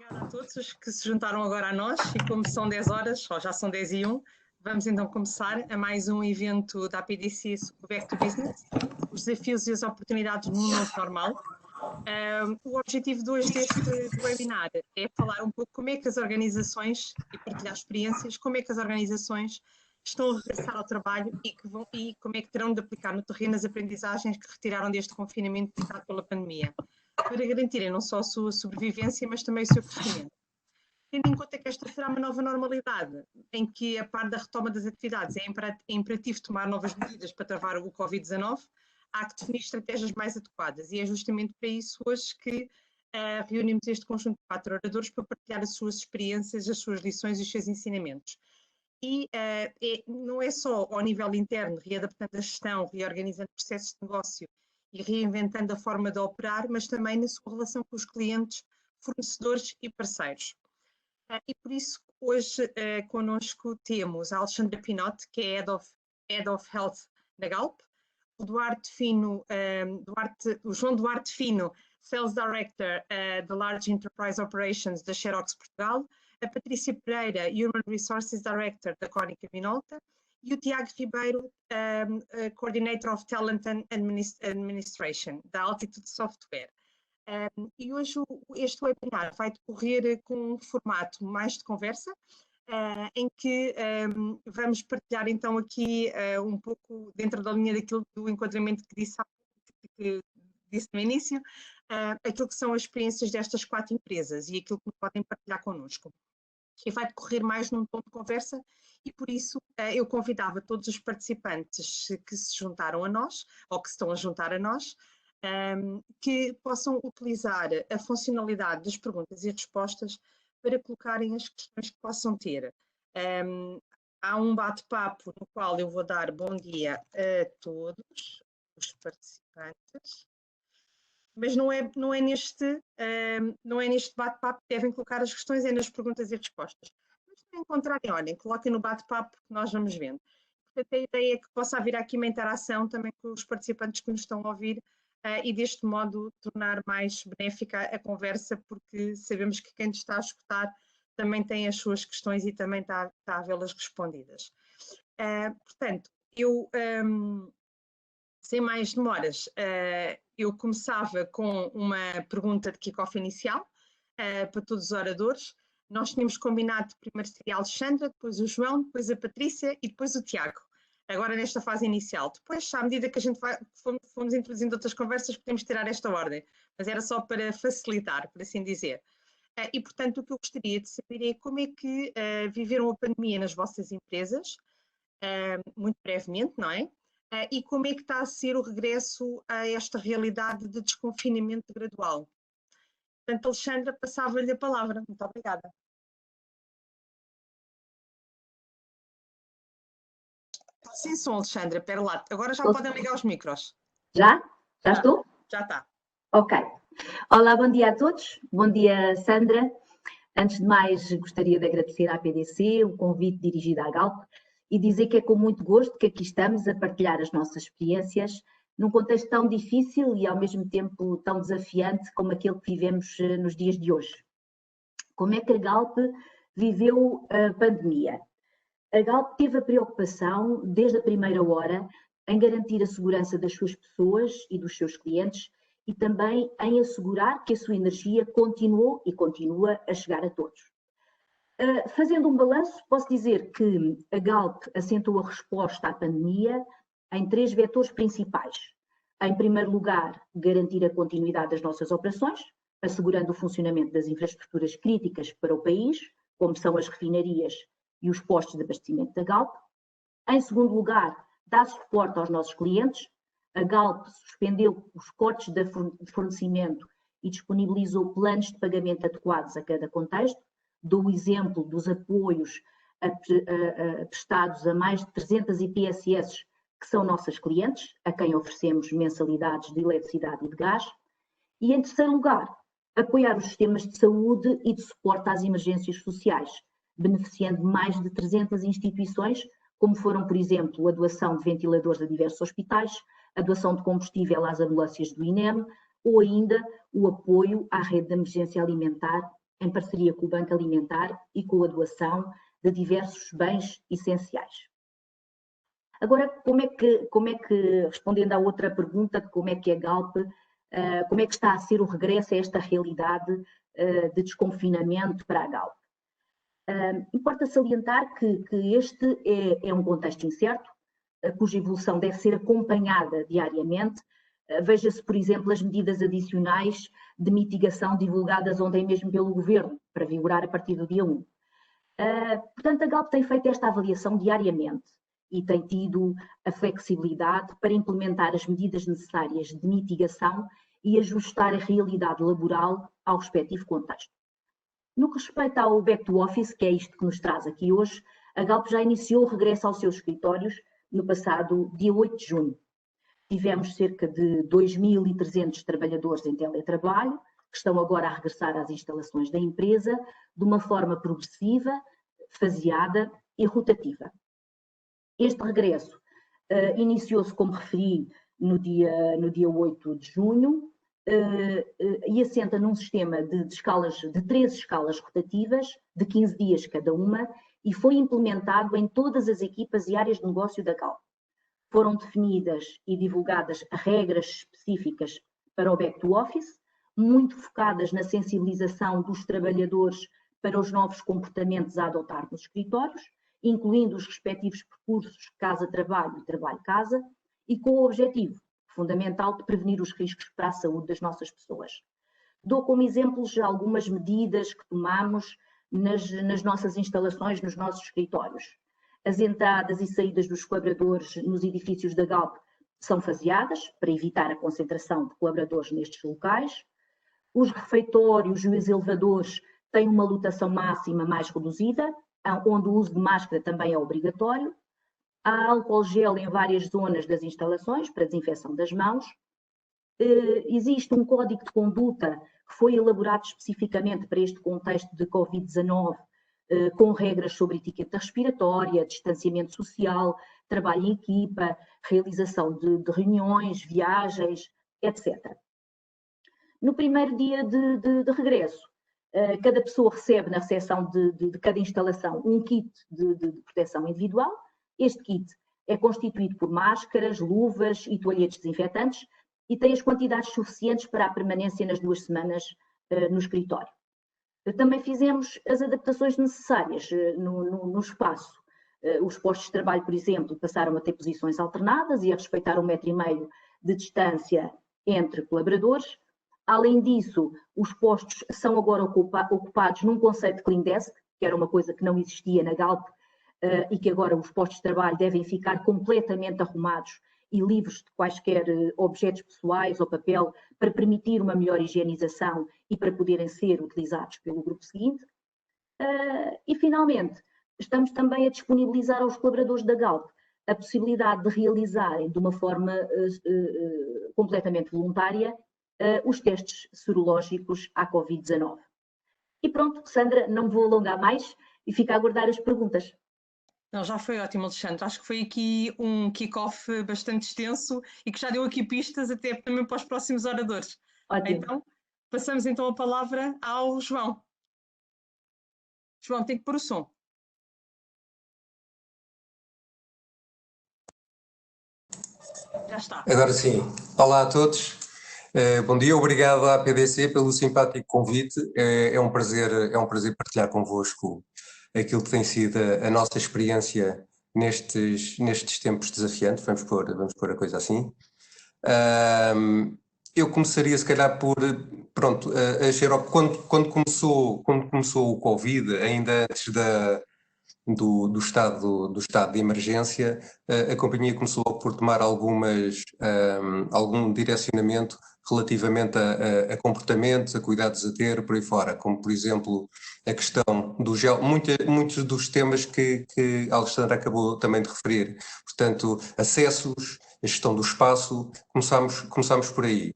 a todos os que se juntaram agora a nós e como são 10 horas, ou já são 10:01, vamos então começar a mais um evento da APDC Back to Business, os desafios e as oportunidades no novo normal. O objetivo de hoje deste webinar é falar um pouco como é que as organizações, e partilhar experiências, como é que as organizações estão a regressar ao trabalho e como é que terão de aplicar no terreno as aprendizagens que retiraram deste confinamento ditado pela pandemia, para garantirem não só a sua sobrevivência, mas também o seu crescimento. Tendo em conta que esta será uma nova normalidade, em que, a par da retoma das atividades, é imperativo tomar novas medidas para travar o Covid-19, há que definir estratégias mais adequadas, e é justamente para isso hoje que reunimos este conjunto de 4 oradores para partilhar as suas experiências, as suas lições e os seus ensinamentos. E não é só ao nível interno, readaptando a gestão, reorganizando processos de negócio e reinventando a forma de operar, mas também na sua relação com os clientes, fornecedores e parceiros. E por isso, hoje connosco temos a Alexandra Pinote, que é Head of Health na Galp, o João Duarte Fino, Sales Director da Large Enterprise Operations da Xerox Portugal, a Patrícia Pereira, Human Resources Director da Cónica Minolta, e o Tiago Ribeiro, Coordinator of Talent and Administration da Altitude Software. E hoje este webinar vai decorrer com um formato mais de conversa, em que vamos partilhar então aqui um pouco dentro da linha daquilo do enquadramento que disse no início, aquilo que são as experiências destas 4 empresas e aquilo que podem partilhar connosco. E vai decorrer mais num tom de conversa e por isso eu convidava todos os participantes que se juntaram a nós, ou que se estão a juntar a nós, que possam utilizar a funcionalidade das perguntas e respostas para colocarem as questões que possam ter. Há um bate-papo no qual eu vou dar bom dia a todos os participantes, mas não é neste bate-papo que devem colocar as questões, é nas perguntas e respostas. Mas se encontrarem, olhem, coloquem no bate-papo que nós vamos vendo. Portanto, a ideia é que possa haver aqui uma interação também com os participantes que nos estão a ouvir e deste modo tornar mais benéfica a conversa, porque sabemos que quem nos está a escutar também tem as suas questões e também está a vê-las respondidas. Portanto, eu, sem mais demoras, eu começava com uma pergunta de kick-off inicial para todos os oradores. Nós tínhamos combinado primeiro seria a Alexandra, depois o João, depois a Patrícia e depois o Tiago. Agora nesta fase inicial. Depois, à medida que a gente fomos introduzindo outras conversas, podemos tirar esta ordem. Mas era só para facilitar, por assim dizer. E, portanto, o que eu gostaria de saber é como é que viveram a pandemia nas vossas empresas, muito brevemente, não é? E como é que está a ser o regresso a esta realidade de desconfinamento gradual. Portanto, Alexandra, passava-lhe a palavra. Muito obrigada. Sim, som, Alexandra, espera lá. Agora já podem ligar os micros. Já? Já estou? Já está. Ok. Olá, bom dia a todos. Bom dia, Sandra. Antes de mais, gostaria de agradecer à APDC o convite dirigido à Galp e dizer que é com muito gosto que aqui estamos a partilhar as nossas experiências num contexto tão difícil e ao mesmo tempo tão desafiante como aquele que vivemos nos dias de hoje. Como é que a Galp viveu a pandemia? A Galp teve a preocupação, desde a primeira hora, em garantir a segurança das suas pessoas e dos seus clientes e também em assegurar que a sua energia continuou e continua a chegar a todos. Fazendo um balanço, posso dizer que a Galp assentou a resposta à pandemia em 3 vetores principais. Em primeiro lugar, garantir a continuidade das nossas operações, assegurando o funcionamento das infraestruturas críticas para o país, como são as refinarias e os postos de abastecimento da Galp. Em segundo lugar, dar suporte aos nossos clientes. A Galp suspendeu os cortes de fornecimento e disponibilizou planos de pagamento adequados a cada contexto. Dou o exemplo dos apoios prestados a mais de 300 IPSS que são nossas clientes, a quem oferecemos mensalidades de eletricidade e de gás. E em terceiro lugar, apoiar os sistemas de saúde e de suporte às emergências sociais, beneficiando mais de 300 instituições, como foram, por exemplo, a doação de ventiladores a diversos hospitais, a doação de combustível às ambulâncias do INEM ou ainda o apoio à rede de emergência alimentar em parceria com o Banco Alimentar e com a doação de diversos bens essenciais. Agora, como é que, respondendo à outra pergunta, como é que a Galp, como é que está a ser o regresso a esta realidade de desconfinamento para a Galp? Importa salientar que este é um contexto incerto, cuja evolução deve ser acompanhada diariamente. Veja-se, por exemplo, as medidas adicionais de mitigação divulgadas ontem mesmo pelo Governo, para vigorar a partir do dia 1. Portanto, a Galp tem feito esta avaliação diariamente e tem tido a flexibilidade para implementar as medidas necessárias de mitigação e ajustar a realidade laboral ao respectivo contexto. No que respeita ao back to office, que é isto que nos traz aqui hoje, a Galp já iniciou o regresso aos seus escritórios no passado dia 8 de junho. Tivemos cerca de 2.300 trabalhadores em teletrabalho, que estão agora a regressar às instalações da empresa de uma forma progressiva, faseada e rotativa. Este regresso iniciou-se, como referi, no dia 8 de junho e assenta num sistema de 13 escalas rotativas, de 15 dias cada uma, e foi implementado em todas as equipas e áreas de negócio da Galp. Foram definidas e divulgadas regras específicas para o back to office, muito focadas na sensibilização dos trabalhadores para os novos comportamentos a adotar nos escritórios, incluindo os respectivos percursos casa-trabalho e trabalho-casa, e com o objetivo fundamental de prevenir os riscos para a saúde das nossas pessoas. Dou como exemplos algumas medidas que tomamos nas nossas instalações, nos nossos escritórios. As entradas e saídas dos colaboradores nos edifícios da Galp são faseadas, para evitar a concentração de colaboradores nestes locais. Os refeitórios e os elevadores têm uma lotação máxima mais reduzida, onde o uso de máscara também é obrigatório. Há álcool gel em várias zonas das instalações para desinfecção das mãos. Existe um código de conduta que foi elaborado especificamente para este contexto de Covid-19, com regras sobre etiqueta respiratória, distanciamento social, trabalho em equipa, realização de reuniões, viagens, etc. No primeiro dia de regresso, cada pessoa recebe na recepção de cada instalação um kit de proteção individual. Este kit é constituído por máscaras, luvas e toalhetes desinfetantes e tem as quantidades suficientes para a permanência nas 2 semanas no escritório. Também fizemos as adaptações necessárias no espaço. Os postos de trabalho, por exemplo, passaram a ter posições alternadas e a respeitar 1,5 m de distância entre colaboradores. Além disso, os postos são agora ocupados num conceito de clean desk, que era uma coisa que não existia na Galp, e que agora os postos de trabalho devem ficar completamente arrumados e livres de quaisquer objetos pessoais ou papel para permitir uma melhor higienização e para poderem ser utilizados pelo grupo seguinte. E, finalmente, estamos também a disponibilizar aos colaboradores da Galp a possibilidade de realizarem de uma forma completamente voluntária os testes sorológicos à Covid-19. E pronto, Sandra, não me vou alongar mais e fico a aguardar as perguntas. Não, já foi ótimo, Alexandre. Acho que foi aqui um kick-off bastante extenso e que já deu aqui pistas até também para os próximos oradores. Ótimo. Então, passamos então a palavra ao João. João, tem que pôr o som. Já está. Agora sim. Olá a todos. Bom dia, obrigado à PDC pelo simpático convite. É um prazer partilhar convosco aquilo que tem sido a nossa experiência nestes tempos desafiantes, vamos pôr a coisa assim. Eu começaria se calhar por, pronto, a Xerox, quando começou o Covid, ainda antes do estado de emergência, a companhia começou por tomar algum direcionamento relativamente a comportamentos, a cuidados a ter, por aí fora, como por exemplo a questão do gel, muitos dos temas que a Alexandra acabou também de referir, portanto, acessos, a gestão do espaço, começámos por aí.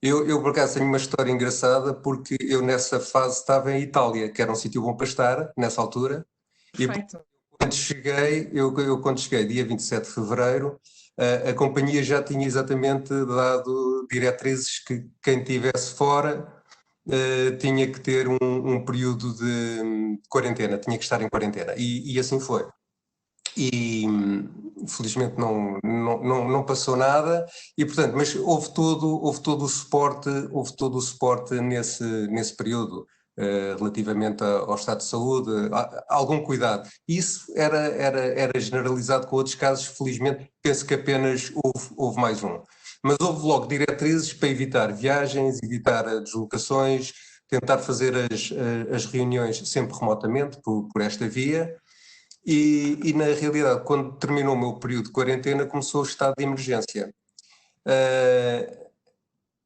Eu por acaso tenho uma história engraçada, porque eu nessa fase estava em Itália, que era um sítio bom para estar, nessa altura. Perfeito. E quando cheguei, dia 27 de fevereiro, a companhia já tinha exatamente dado diretrizes que quem estivesse fora tinha que ter um período de quarentena, tinha que estar em quarentena, e assim foi. E felizmente não passou nada, e portanto, mas houve todo o suporte nesse período, relativamente ao estado de saúde, algum cuidado. Isso era generalizado com outros casos, felizmente penso que apenas houve mais um. Mas houve logo diretrizes para evitar viagens, evitar deslocações, tentar fazer as reuniões sempre remotamente por esta via. E na realidade, quando terminou o meu período de quarentena, começou o estado de emergência.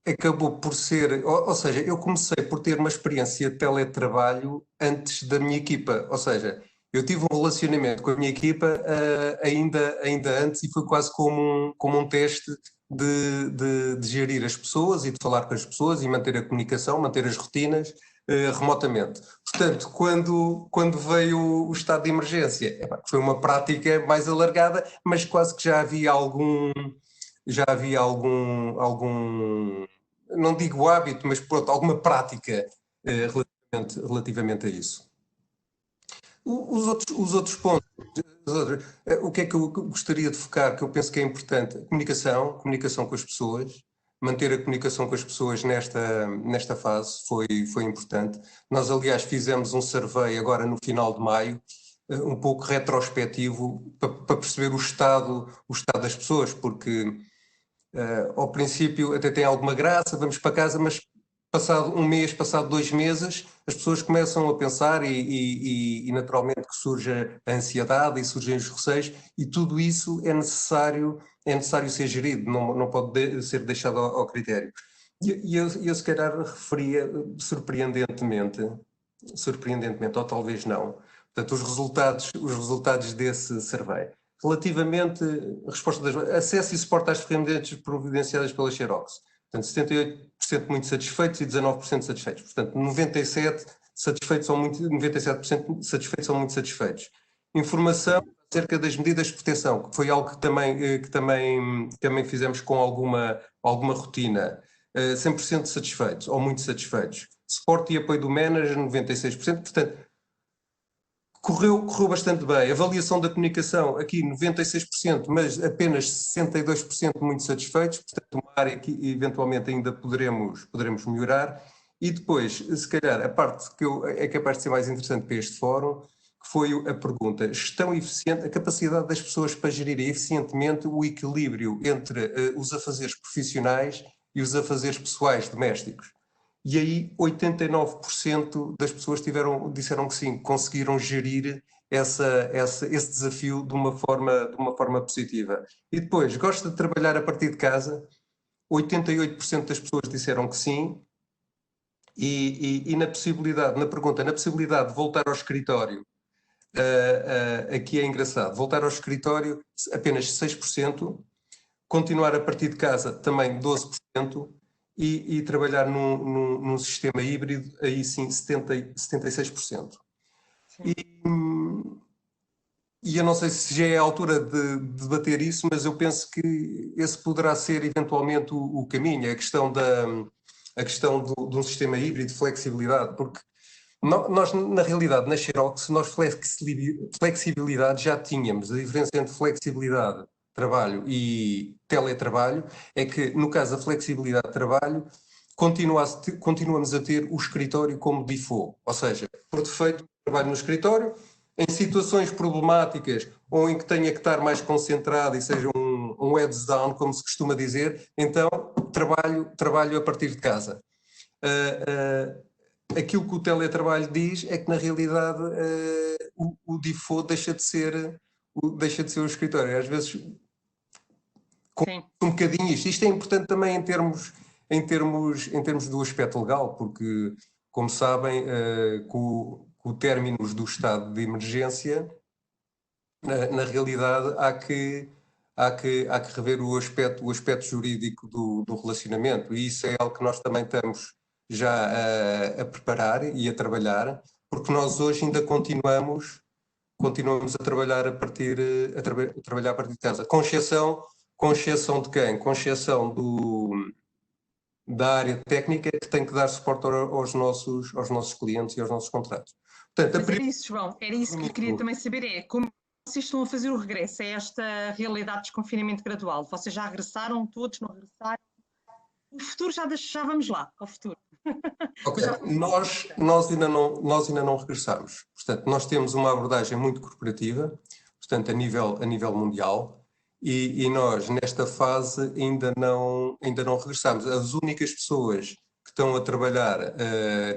Acabou por ser, ou seja, eu comecei por ter uma experiência de teletrabalho antes da minha equipa, ou seja, eu tive um relacionamento com a minha equipa ainda antes, e foi quase como um teste de gerir as pessoas e de falar com as pessoas e manter a comunicação, manter as rotinas remotamente. Portanto, quando veio o estado de emergência, foi uma prática mais alargada, mas quase que já havia algum, não digo hábito, mas pronto, alguma prática relativamente a isso. Os outros pontos, o que é que eu gostaria de focar, que eu penso que é importante? Comunicação com as pessoas, manter a comunicação com as pessoas nesta fase foi importante. Nós, aliás, fizemos um survey agora no final de maio, um pouco retrospectivo, para perceber o estado das pessoas, porque ao princípio até tem alguma graça, vamos para casa, mas passado um mês, passado 2 meses, as pessoas começam a pensar e naturalmente que surge a ansiedade e surgem os receios, e tudo isso é necessário ser gerido, não pode ser deixado ao critério. E eu se calhar referia surpreendentemente, ou talvez não, portanto, os resultados desse survey. Relativamente, acesso e suporte às ferramentas providenciadas pela Xerox. Portanto, 78% muito satisfeitos e 19% satisfeitos. Portanto, 97% satisfeitos ou muito, 97% satisfeitos ou muito satisfeitos. Informação acerca das medidas de proteção, que foi algo que também fizemos com alguma rotina. 100% satisfeitos ou muito satisfeitos. Suporte e apoio do manager, 96%. Portanto, correu bastante bem. Avaliação da comunicação, aqui 96%, mas apenas 62% muito satisfeitos, portanto uma área que eventualmente ainda poderemos melhorar. E depois, se calhar, a parte que é capaz de ser mais interessante para este fórum, que foi a pergunta: gestão eficiente, a capacidade das pessoas para gerirem eficientemente o equilíbrio entre os afazeres profissionais e os afazeres pessoais domésticos. E aí 89% das pessoas disseram que sim, conseguiram gerir esse desafio de uma forma positiva. E depois, gosta de trabalhar a partir de casa? 88% das pessoas disseram que sim. E na pergunta, na possibilidade de voltar ao escritório, aqui é engraçado, voltar ao escritório apenas 6%, continuar a partir de casa também 12%, e trabalhar num sistema híbrido, aí sim 76%. E eu não sei se já é a altura de debater isso, mas eu penso que esse poderá ser eventualmente o caminho, a questão de um sistema híbrido de flexibilidade, porque nós, na realidade, na Xerox, nós flexibilidade já tínhamos. A diferença entre flexibilidade, trabalho e teletrabalho é que, no caso da flexibilidade de trabalho, continuamos a ter o escritório como default, ou seja, por defeito, trabalho no escritório. Em situações problemáticas ou em que tenha que estar mais concentrado e seja um heads down, como se costuma dizer, então trabalho a partir de casa. Aquilo que o teletrabalho diz é que, na realidade, o default deixa de ser o escritório. Às vezes, um bocadinho isto. Isto é importante também em termos do aspecto legal, porque, como sabem, com o término do estado de emergência, na realidade, há que rever o aspecto jurídico do relacionamento, e isso é algo que nós também estamos já a preparar e a trabalhar, porque nós hoje ainda continuamos a trabalhar a partir de casa, com exceção de quem? Com exceção da área técnica que tem que dar suporte aos nossos clientes e aos nossos contratos. Portanto, Mas era isso, João, era isso que queria também saber, é como vocês estão a fazer o regresso a esta realidade de desconfinamento gradual? Vocês já regressaram todos, não regressaram? O futuro já vamos lá, ao futuro. Ok, nós ainda não regressamos. Portanto, nós temos uma abordagem muito corporativa, portanto, a nível mundial, e nós, nesta fase, ainda não regressamos. As únicas pessoas que estão a trabalhar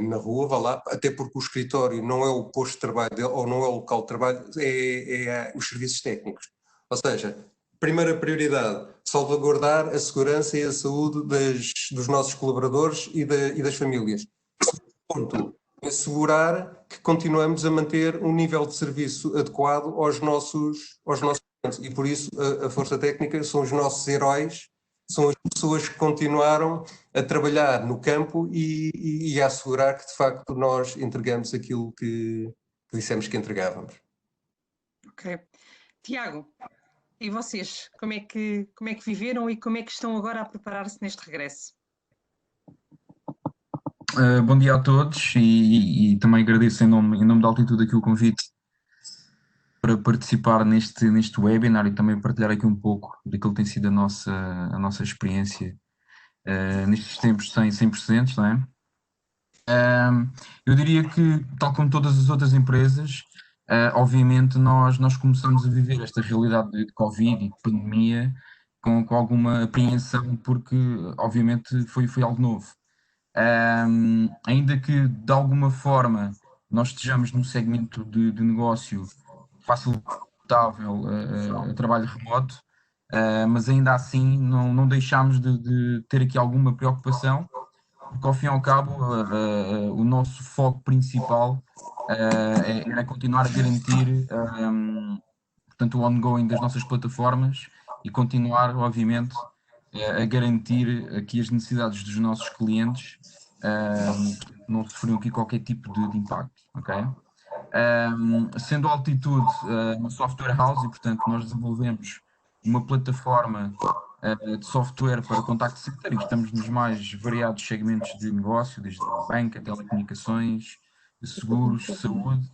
na rua, vá lá, até porque o escritório não é o posto de trabalho dele, ou não é o local de trabalho, é os serviços técnicos. Ou seja, primeira prioridade, salvaguardar a segurança e a saúde dos nossos colaboradores e das famílias. Ponto, assegurar que continuamos a manter um nível de serviço adequado aos nossos clientes. E por isso a Força Técnica são os nossos heróis, são as pessoas que continuaram a trabalhar no campo e a assegurar que de facto nós entregamos aquilo que dissemos que entregávamos. Ok. Tiago, e vocês, como é que viveram e como é que estão agora a preparar-se neste regresso? Bom dia a todos e também agradeço em nome da Altitude aqui o convite para participar neste webinar e também partilhar aqui um pouco daquilo que tem sido a nossa experiência nestes tempos sem precedentes, não é? Eu diria que, tal como todas as outras empresas, obviamente nós começamos a viver esta realidade de Covid e de pandemia com alguma apreensão, porque obviamente foi algo novo. Ainda que de alguma forma nós estejamos num segmento de negócio facilitável a trabalho remoto, mas ainda assim não deixámos de ter aqui alguma preocupação, porque ao fim e ao cabo o nosso foco principal era continuar a garantir portanto, o ongoing das nossas plataformas e continuar, obviamente, a garantir aqui as necessidades dos nossos clientes, não sofriam aqui qualquer tipo de impacto, ok? Sendo a Altitude uma software house e, portanto, nós desenvolvemos uma plataforma de software para contact center e estamos nos mais variados segmentos de negócio, desde banca, telecomunicações, seguros, saúde.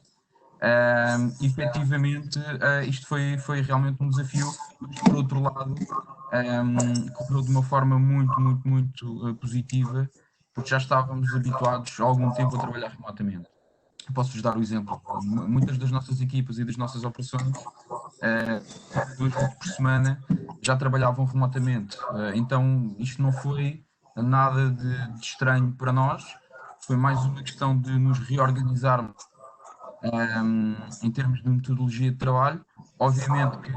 Efetivamente, isto foi realmente um desafio, mas por outro lado, correu de uma forma muito positiva, porque já estávamos habituados há algum tempo a trabalhar remotamente. Posso-vos dar o exemplo. Muitas das nossas equipas e das nossas operações, 2 vezes por semana, já trabalhavam remotamente. Então, isto não foi nada de estranho para nós, foi mais uma questão de nos reorganizarmos em termos de metodologia de trabalho. Obviamente que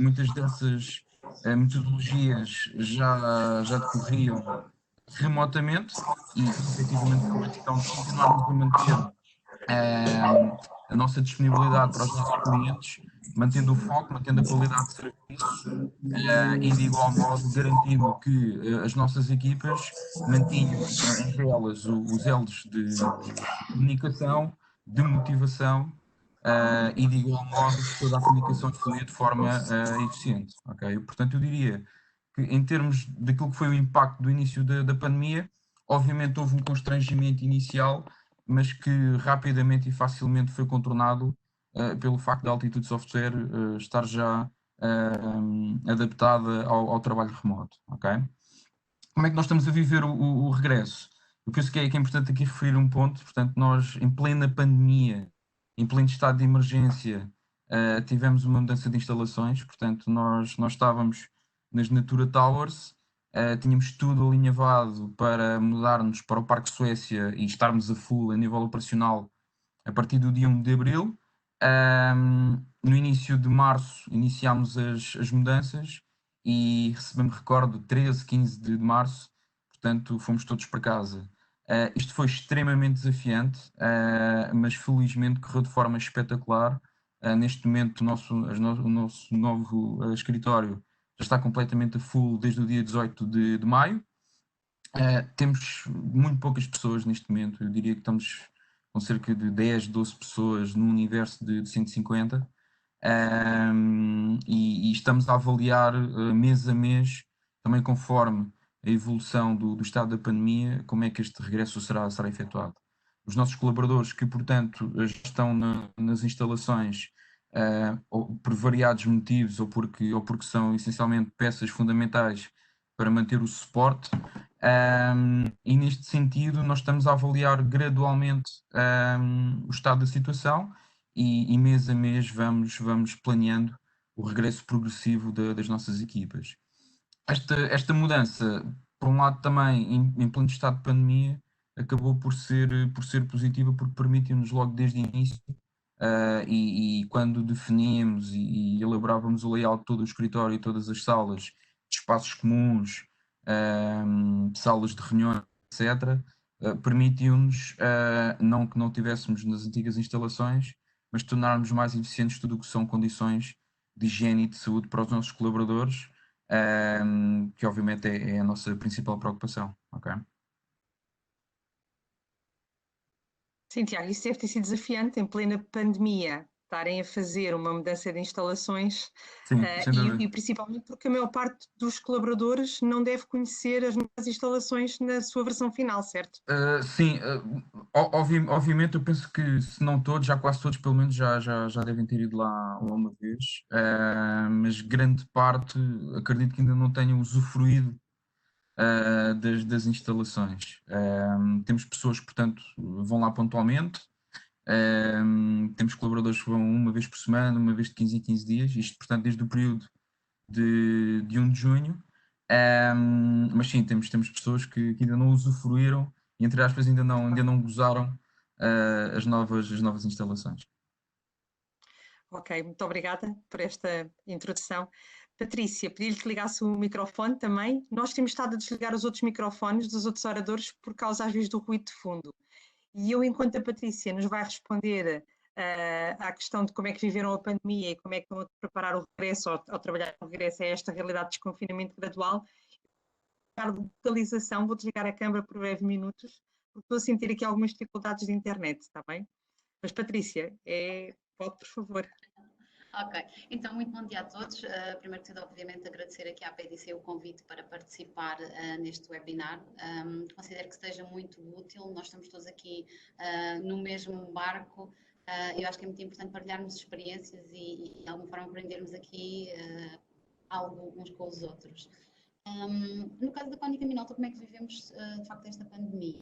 muitas dessas metodologias já decorriam remotamente e efetivamente foi uma questão de continuarmos a manter a nossa disponibilidade para os nossos clientes, mantendo o foco, mantendo a qualidade de serviço e de igual modo garantindo que as nossas equipas mantinham entre elas os elos de comunicação, de motivação e de igual modo que toda a comunicação fluía de forma eficiente. Okay? Portanto, eu diria que em termos daquilo que foi o impacto do início da pandemia, obviamente houve um constrangimento inicial, mas que rapidamente e facilmente foi contornado pelo facto da Altitude Software estar já adaptada ao trabalho remoto. Okay? Como é que nós estamos a viver o regresso? Eu penso que é importante aqui referir um ponto. Portanto, nós em plena pandemia, em pleno estado de emergência, tivemos uma mudança de instalações. Portanto, nós estávamos nas Natura Towers, tínhamos tudo alinhavado para mudarmos para o Parque Suécia e estarmos a full a nível operacional a partir do dia 1 de Abril. No início de março iniciámos as mudanças e me recordo, 13, 15 de março, portanto fomos todos para casa. Isto foi extremamente desafiante, mas felizmente correu de forma espetacular. Neste momento o nosso novo escritório já está completamente a full desde o dia 18 de maio. Temos muito poucas pessoas neste momento, eu diria que estamos com cerca de 10, 12 pessoas num universo de 150. E estamos a avaliar mês a mês, também conforme a evolução do estado da pandemia, como é que este regresso será efetuado. Os nossos colaboradores que, portanto, já estão nas instalações, ou por variados motivos, ou porque são essencialmente peças fundamentais para manter o suporte, e neste sentido nós estamos a avaliar gradualmente o estado da situação e mês a mês vamos planeando o regresso progressivo das nossas equipas. Esta mudança, por um lado também em pleno estado de pandemia, acabou por ser positiva porque permitiu-nos logo desde o início, e quando definíamos e elaborávamos o layout de todo o escritório e todas as salas, de espaços comuns, salas de reuniões, etc., permitiu-nos, não que não tivéssemos nas antigas instalações, mas tornarmos mais eficientes tudo o que são condições de higiene e de saúde para os nossos colaboradores, que obviamente é a nossa principal preocupação, ok? Sim, Tiago, isso deve ter sido desafiante em plena pandemia, estarem a fazer uma mudança de instalações, Sim, sem dúvida. e principalmente porque a maior parte dos colaboradores não deve conhecer as novas instalações na sua versão final, certo? Sim, obviamente eu penso que se não todos, já quase todos pelo menos já devem ter ido lá uma vez, mas grande parte acredito que ainda não tenham usufruído das instalações. Temos pessoas que, portanto, vão lá pontualmente, temos colaboradores que vão uma vez por semana, uma vez de 15 em 15 dias, isto, portanto, desde o período de 1 de junho. Mas sim, temos pessoas que ainda não usufruíram e, entre aspas, ainda não gozaram as novas instalações. Ok, muito obrigada por esta introdução. Patrícia, pedi-lhe que ligasse o microfone também. Nós temos estado a desligar os outros microfones dos outros oradores por causa, às vezes, do ruído de fundo. E eu, enquanto a Patrícia nos vai responder à questão de como é que viveram a pandemia e como é que estão a preparar o regresso, ao trabalhar o regresso a esta realidade de desconfinamento gradual, de localização, vou desligar a câmara por breves minutos, porque estou a sentir aqui algumas dificuldades de internet, está bem? Mas, Patrícia, pode, por favor. Ok, então muito bom dia a todos. Primeiro de tudo, obviamente, agradecer aqui à PDC o convite para participar neste webinar. Considero que esteja muito útil, nós estamos todos aqui no mesmo barco. Eu acho que é muito importante partilharmos experiências e de alguma forma aprendermos aqui algo uns com os outros. No caso da Cónica Minolta, como é que vivemos de facto esta pandemia?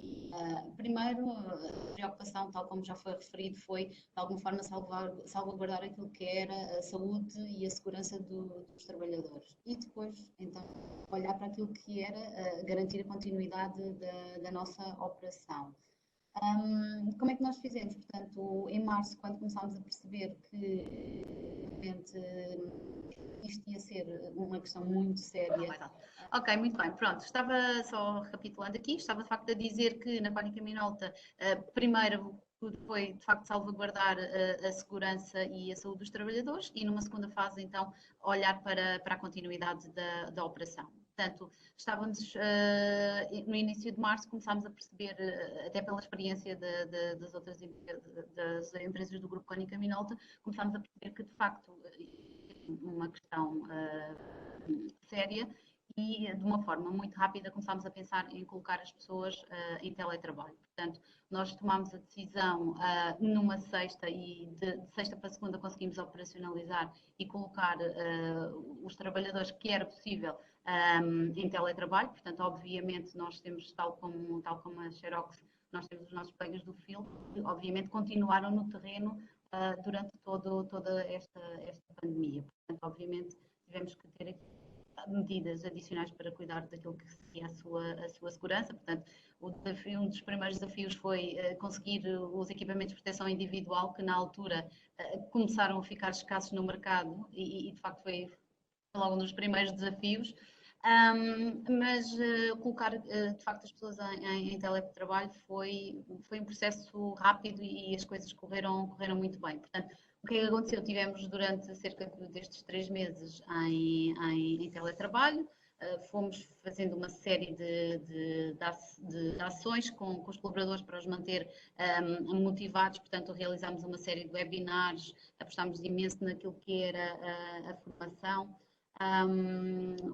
Primeiro, a preocupação, tal como já foi referido, foi de alguma forma salvaguardar aquilo que era a saúde e a segurança dos trabalhadores. E depois, então, olhar para aquilo que era garantir a continuidade da nossa operação. Como é que nós fizemos? Portanto, em março, quando começámos a perceber que realmente isto ia ser uma questão muito séria. Ok, muito bem, pronto. Estava só recapitulando aqui, estava de facto a dizer que na Cónica Minolta, primeiro foi de facto salvaguardar a segurança e a saúde dos trabalhadores e numa segunda fase, então, olhar para a continuidade da operação. Portanto, estávamos no início de março, começámos a perceber, até pela experiência das outras das empresas do Grupo Cónica Minolta, começámos a perceber que, de facto, uma questão séria e, de uma forma muito rápida, começámos a pensar em colocar as pessoas em teletrabalho. Portanto, nós tomámos a decisão numa sexta e de sexta para segunda conseguimos operacionalizar e colocar os trabalhadores que era possível em teletrabalho. Portanto, obviamente, nós temos, tal como a Xerox, nós temos os nossos colegas do field, que obviamente continuaram no terreno durante toda esta pandemia. Portanto, obviamente, tivemos que ter aqui medidas adicionais para cuidar daquilo que seria a sua segurança. Portanto, um dos primeiros desafios foi conseguir os equipamentos de proteção individual, que na altura começaram a ficar escassos no mercado e de facto foi logo um dos primeiros desafios. Mas colocar de facto as pessoas em teletrabalho foi um processo rápido e as coisas correram muito bem. Portanto, o que aconteceu? Tivemos durante cerca destes 3 meses em teletrabalho, fomos fazendo uma série de ações com os colaboradores para os manter motivados. Portanto, realizámos uma série de webinars, apostámos imenso naquilo que era a formação.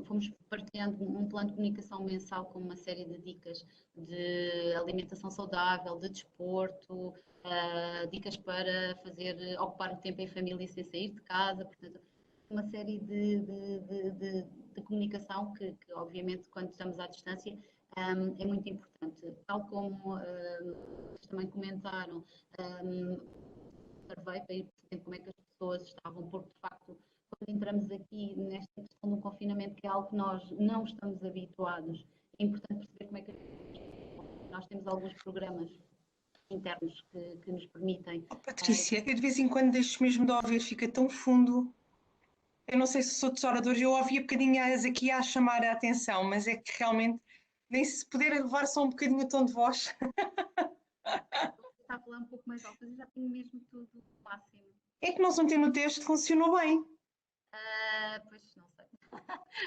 Fomos partilhando um plano de comunicação mensal com uma série de dicas de alimentação saudável, de desporto, dicas para ocupar o tempo em família sem sair de casa, portanto, uma série de comunicação que, obviamente, quando estamos à distância, é muito importante. Tal como vocês também comentaram, survey para ir percebendo como é que as pessoas estavam, porque de facto, quando entramos aqui nesta questão do confinamento, que é algo que nós não estamos habituados, é importante perceber como é que nós temos alguns programas internos que nos permitem. Patrícia, eu de vez em quando deixo mesmo de ouvir, fica tão fundo. Eu não sei se sou dos oradores, eu ouvi um bocadinho aqui a chamar a atenção, mas é que realmente nem se puder elevar só um bocadinho o tom de voz. Está a falar um pouco mais alto, mas eu já tenho mesmo tudo máximo. É que nós ontem no teste funcionou bem. Pois, não sei.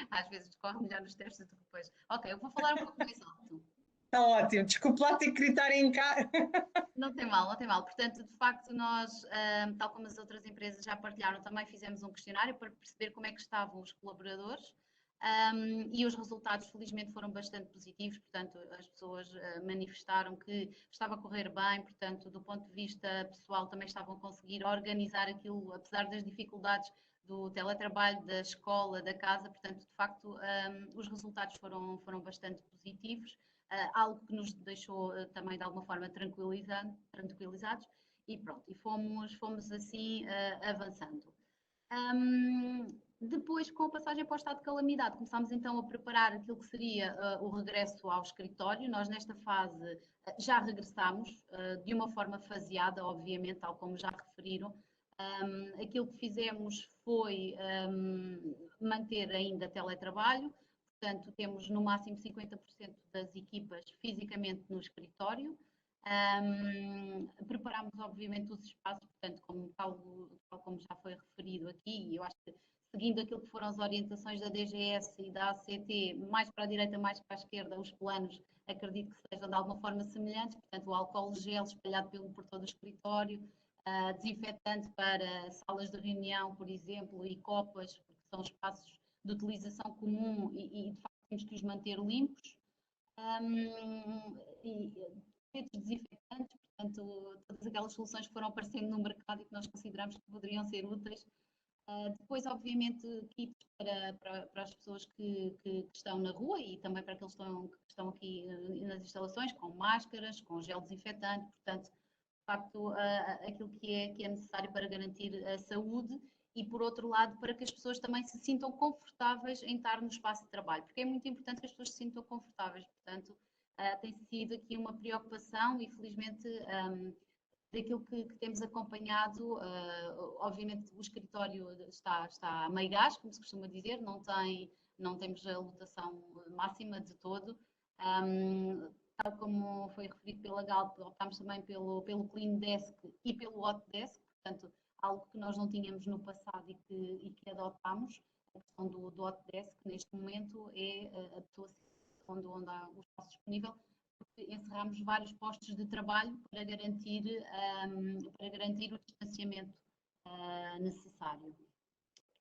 Às vezes corre melhor nos testes do que depois. Ok, eu vou falar um pouco mais alto. Está ótimo, desculpe lá ter que gritar em cá. Não tem mal, não tem mal. Portanto, de facto, nós, tal como as outras empresas já partilharam, também fizemos um questionário para perceber como é que estavam os colaboradores. E os resultados, felizmente, foram bastante positivos, portanto, as pessoas manifestaram que estava a correr bem, portanto, do ponto de vista pessoal, também estavam a conseguir organizar aquilo, apesar das dificuldades do teletrabalho, da escola, da casa, portanto, de facto, os resultados foram bastante positivos, algo que nos deixou também, de alguma forma, tranquilizados, e pronto, e fomos assim avançando. Depois, com a passagem para o estado de calamidade, começámos então a preparar aquilo que seria o regresso ao escritório. Nós, nesta fase, já regressámos de uma forma faseada, obviamente, tal como já referiram. Aquilo que fizemos foi manter ainda teletrabalho, portanto, temos no máximo 50% das equipas fisicamente no escritório. Preparámos, obviamente, os espaços, portanto, tal como já foi referido aqui, eu acho que seguindo aquilo que foram as orientações da DGS e da ACT, mais para a direita, mais para a esquerda, os planos, acredito que sejam de alguma forma semelhantes, portanto, o álcool gel espalhado por todo o escritório, desinfetante para salas de reunião, por exemplo, e copas, porque são espaços de utilização comum e de facto temos que os manter limpos. E desinfetantes, portanto, todas aquelas soluções que foram aparecendo no mercado e que nós consideramos que poderiam ser úteis. Depois, obviamente, kits para as pessoas que estão na rua e também para aqueles que estão aqui nas instalações, com máscaras, com gel desinfetante, portanto, de facto, aquilo que é necessário para garantir a saúde e, por outro lado, para que as pessoas também se sintam confortáveis em estar no espaço de trabalho, porque é muito importante que as pessoas se sintam confortáveis, portanto, tem sido aqui uma preocupação e, felizmente, daquilo que temos acompanhado, obviamente o escritório está a meio gás, como se costuma dizer, não temos a lotação máxima de todo. Tal como foi referido pela Galp, optámos também pelo Clean Desk e pelo Hot Desk, portanto, algo que nós não tínhamos no passado e que adotámos. A questão do Hot Desk, neste momento, é a pessoa onde há o espaço disponível, porque encerramos vários postos de trabalho para garantir o distanciamento necessário.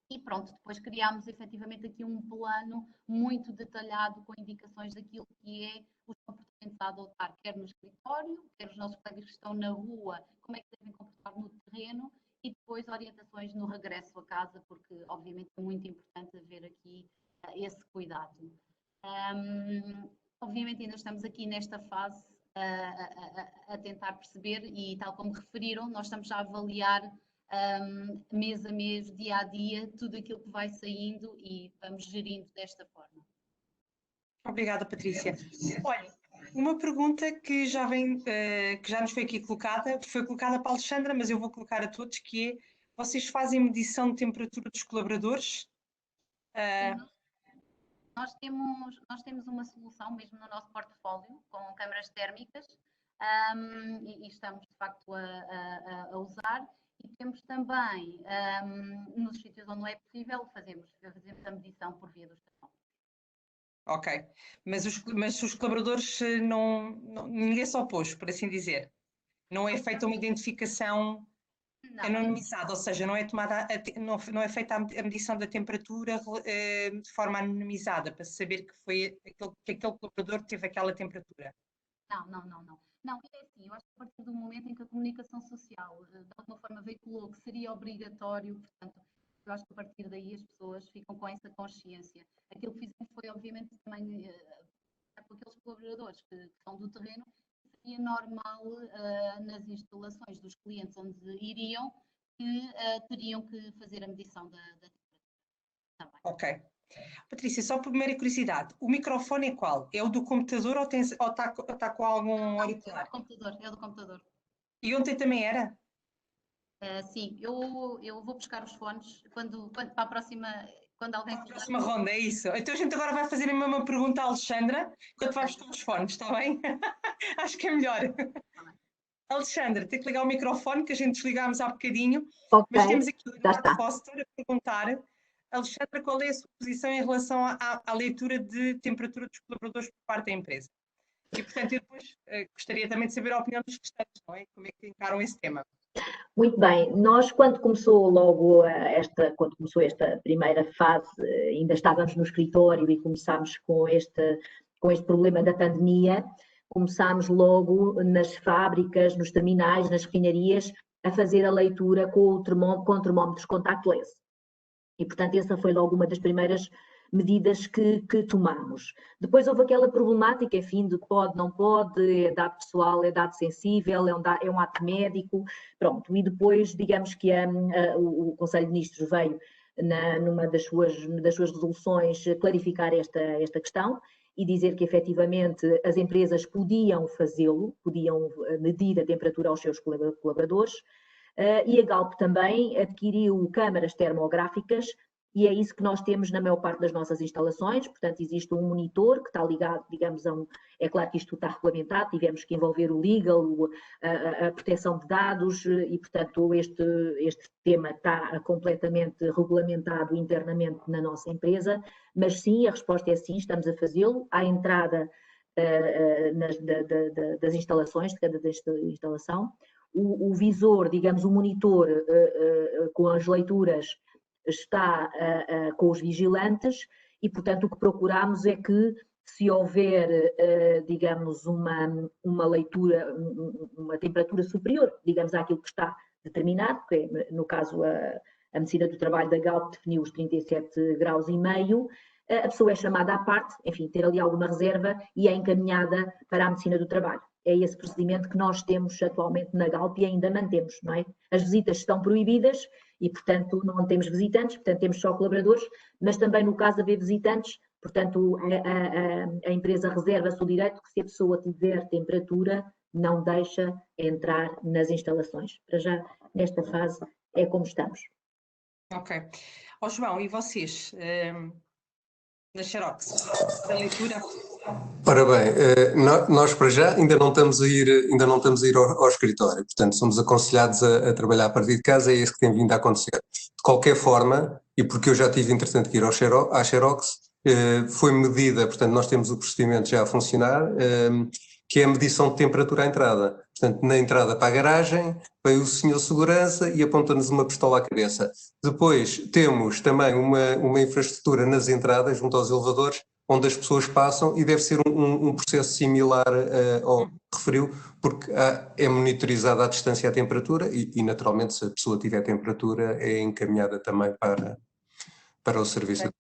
E pronto, depois criámos efetivamente aqui um plano muito detalhado com indicações daquilo que é os comportamentos a adotar, quer no escritório, quer os nossos colegas que estão na rua, como é que devem comportar no terreno, e depois orientações no regresso a casa, porque obviamente é muito importante haver aqui esse cuidado. Obviamente ainda estamos aqui nesta fase a tentar perceber e tal como referiram, nós estamos a avaliar mês a mês, dia a dia, tudo aquilo que vai saindo e vamos gerindo desta forma. Obrigada, Patrícia. Olha, uma pergunta que já nos foi aqui colocada, foi colocada para a Alexandra, mas eu vou colocar a todos, que é, vocês fazem medição de temperatura dos colaboradores? Nós temos uma solução mesmo no nosso portfólio, com câmaras térmicas, e estamos de facto a usar, e temos também, nos sítios onde não é possível, fazemos a medição por via dos termómetros. Ok, mas os colaboradores, ninguém se opôs, por assim dizer. Não é feita uma identificação? Não, anonimizado, ou seja, não é, não é feita a medição da temperatura de forma anonimizada, para saber que aquele colaborador teve aquela temperatura. Não. Não, é assim, eu acho que a partir do momento em que a comunicação social de alguma forma veiculou que seria obrigatório, portanto, eu acho que a partir daí as pessoas ficam com essa consciência. Aquilo que fizemos foi, obviamente, também com aqueles colaboradores que são do terreno, seria normal nas instalações dos clientes onde iriam, que teriam que fazer a medição da temperatura. Ok. Patrícia, só por mera curiosidade, o microfone é qual? É o do computador ou está com algum auricular? É do computador. E ontem também era? Sim, eu vou buscar os fones quando para a próxima, quando alguém falar. Próxima ronda, é isso. Então a gente agora vai fazer a mesma pergunta à Alexandra, quando vai buscar os fones, está bem? Acho que é melhor. Alexandra, tem que ligar o microfone, que a gente desligámos há bocadinho, mas temos aqui o Eduardo Foster a perguntar, Alexandra, qual é a sua posição em relação à leitura de temperatura dos colaboradores por parte da empresa? E, portanto, eu depois gostaria também de saber a opinião dos restantes, não é? Como é que encaram esse tema? Muito bem, nós quando começou esta primeira fase, ainda estávamos no escritório e começámos com este problema da pandemia, começámos logo nas fábricas, nos terminais, nas refinarias, a fazer a leitura com termómetros contactless. E, portanto, essa foi logo uma das primeiras medidas que tomámos. Depois houve aquela problemática, enfim, de pode, não pode, é dado pessoal, é dado sensível, é um ato médico, pronto. E depois, digamos que o Conselho de Ministros veio, numa das suas resoluções, clarificar esta questão e dizer que, efetivamente, as empresas podiam fazê-lo, podiam medir a temperatura aos seus colaboradores, e a Galp também adquiriu câmaras termográficas e é isso que nós temos na maior parte das nossas instalações, portanto existe um monitor que está ligado, digamos, é claro que isto está regulamentado, tivemos que envolver o legal, a proteção de dados e, portanto, este tema está completamente regulamentado internamente na nossa empresa, mas sim, a resposta é sim, estamos a fazê-lo, à entrada das instalações, de cada instalação, o visor, digamos, o monitor com as leituras está com os vigilantes e, portanto, o que procuramos é que se houver, digamos, uma leitura, uma temperatura superior, digamos, àquilo que está determinado, que é, no caso, a Medicina do Trabalho da Galp definiu os 37,5 graus, a pessoa é chamada à parte, enfim, ter ali alguma reserva e é encaminhada para a Medicina do Trabalho. É esse procedimento que nós temos atualmente na Galp e ainda mantemos, não é? As visitas estão proibidas e, portanto, não temos visitantes, portanto, temos só colaboradores, mas também no caso de haver visitantes, portanto, a empresa reserva-se o direito que se a pessoa tiver temperatura, não deixa entrar nas instalações. Para já, nesta fase, é como estamos. Ok. João, e vocês? Na Xerox, da leitura? Ora bem, nós para já ainda não estamos a ir ao escritório, portanto somos aconselhados a trabalhar a partir de casa, é isso que tem vindo a acontecer. De qualquer forma, e porque eu já tive entretanto que ir à Xerox, foi medida, portanto nós temos o procedimento já a funcionar, que é a medição de temperatura à entrada. Portanto, na entrada para a garagem, veio o senhor segurança e aponta-nos uma pistola à cabeça. Depois temos também uma infraestrutura nas entradas, junto aos elevadores, onde as pessoas passam e deve ser um processo similar ao que referiu, porque é monitorizada à distância a temperatura e naturalmente se a pessoa tiver temperatura é encaminhada também para o serviço.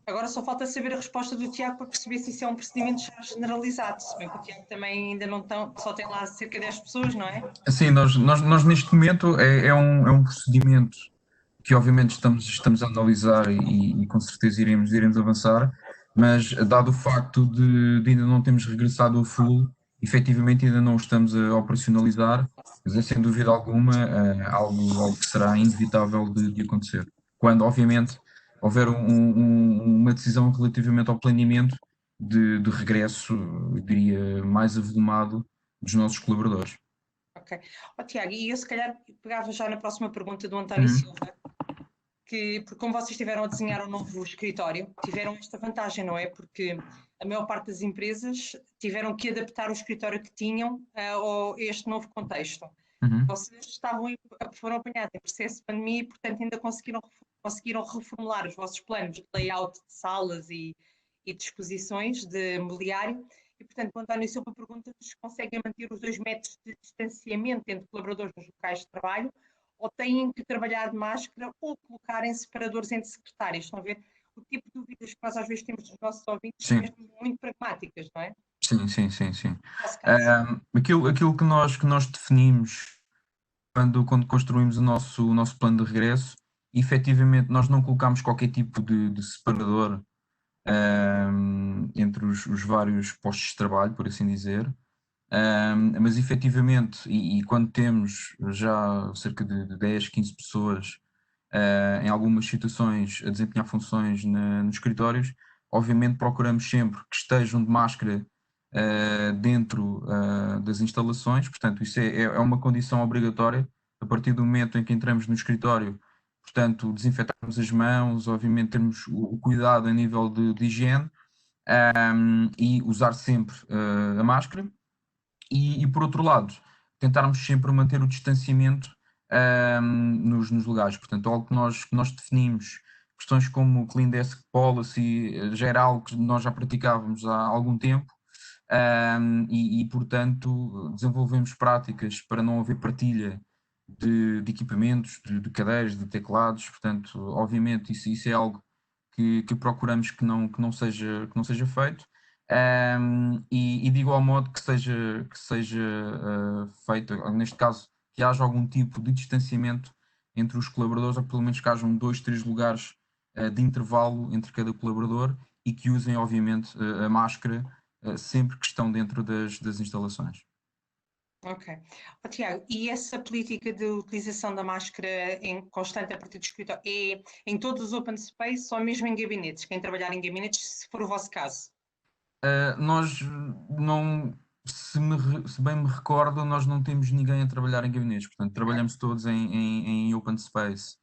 Agora só falta saber a resposta do Tiago para perceber se isso é um procedimento já generalizado, se bem que o Tiago também ainda não só tem lá cerca de 10 pessoas, não é? Sim, nós neste momento é um procedimento que obviamente estamos a analisar e com certeza iremos avançar, mas dado o facto de ainda não termos regressado ao full, efetivamente ainda não o estamos a operacionalizar, mas é sem dúvida alguma algo que será inevitável de acontecer. Quando, obviamente, houver uma decisão relativamente ao planeamento de regresso, eu diria, mais avolumado dos nossos colaboradores. Ok. Tiago, e eu se calhar pegava já na próxima pergunta do António Silva, porque como vocês estiveram a desenhar um novo escritório, tiveram esta vantagem, não é? Porque a maior parte das empresas tiveram que adaptar o escritório que tinham a este novo contexto. Vocês foram apanhados em processo de pandemia e, portanto, ainda conseguiram reformular os vossos planos de layout de salas e disposições de mobiliário. E, portanto, o António Silva pergunta-vos se conseguem manter os 2 metros de distanciamento entre colaboradores nos locais de trabalho ou têm que trabalhar de máscara ou colocarem separadores entre secretários. Estão a ver o tipo de dúvidas que nós às vezes temos dos nossos ouvintes, mesmo muito pragmáticas, não é? Sim. Aquilo que nós definimos quando construímos o nosso plano de regresso, efetivamente nós não colocámos qualquer tipo de separador entre os vários postos de trabalho, por assim dizer. Mas efetivamente, e quando temos já cerca de 10, 15 pessoas em algumas situações a desempenhar funções nos escritórios, obviamente procuramos sempre que estejam de máscara dentro das instalações, portanto isso é uma condição obrigatória a partir do momento em que entramos no escritório, portanto desinfetarmos as mãos, obviamente termos o cuidado a nível de higiene e usar sempre a máscara. E por outro lado, tentarmos sempre manter o distanciamento nos lugares. Portanto, algo que nós definimos, questões como Clean Desk Policy, já era algo que nós já praticávamos há algum tempo portanto, desenvolvemos práticas para não haver partilha de equipamentos, de cadeiras, de teclados. Portanto, obviamente, isso é algo que procuramos que não seja feito. E de igual modo que seja feito, neste caso, que haja algum tipo de distanciamento entre os colaboradores, ou pelo menos que hajam 2, 3 lugares de intervalo entre cada colaborador e que usem, obviamente, a máscara sempre que estão dentro das instalações. Ok. Tiago, e essa política de utilização da máscara em constante a partir do escritório é em todos os open space ou mesmo em gabinetes? Quem trabalhar em gabinetes, se for o vosso caso? Nós não, se bem me recordo, nós não temos ninguém a trabalhar em gabinetes, portanto trabalhamos todos em open space.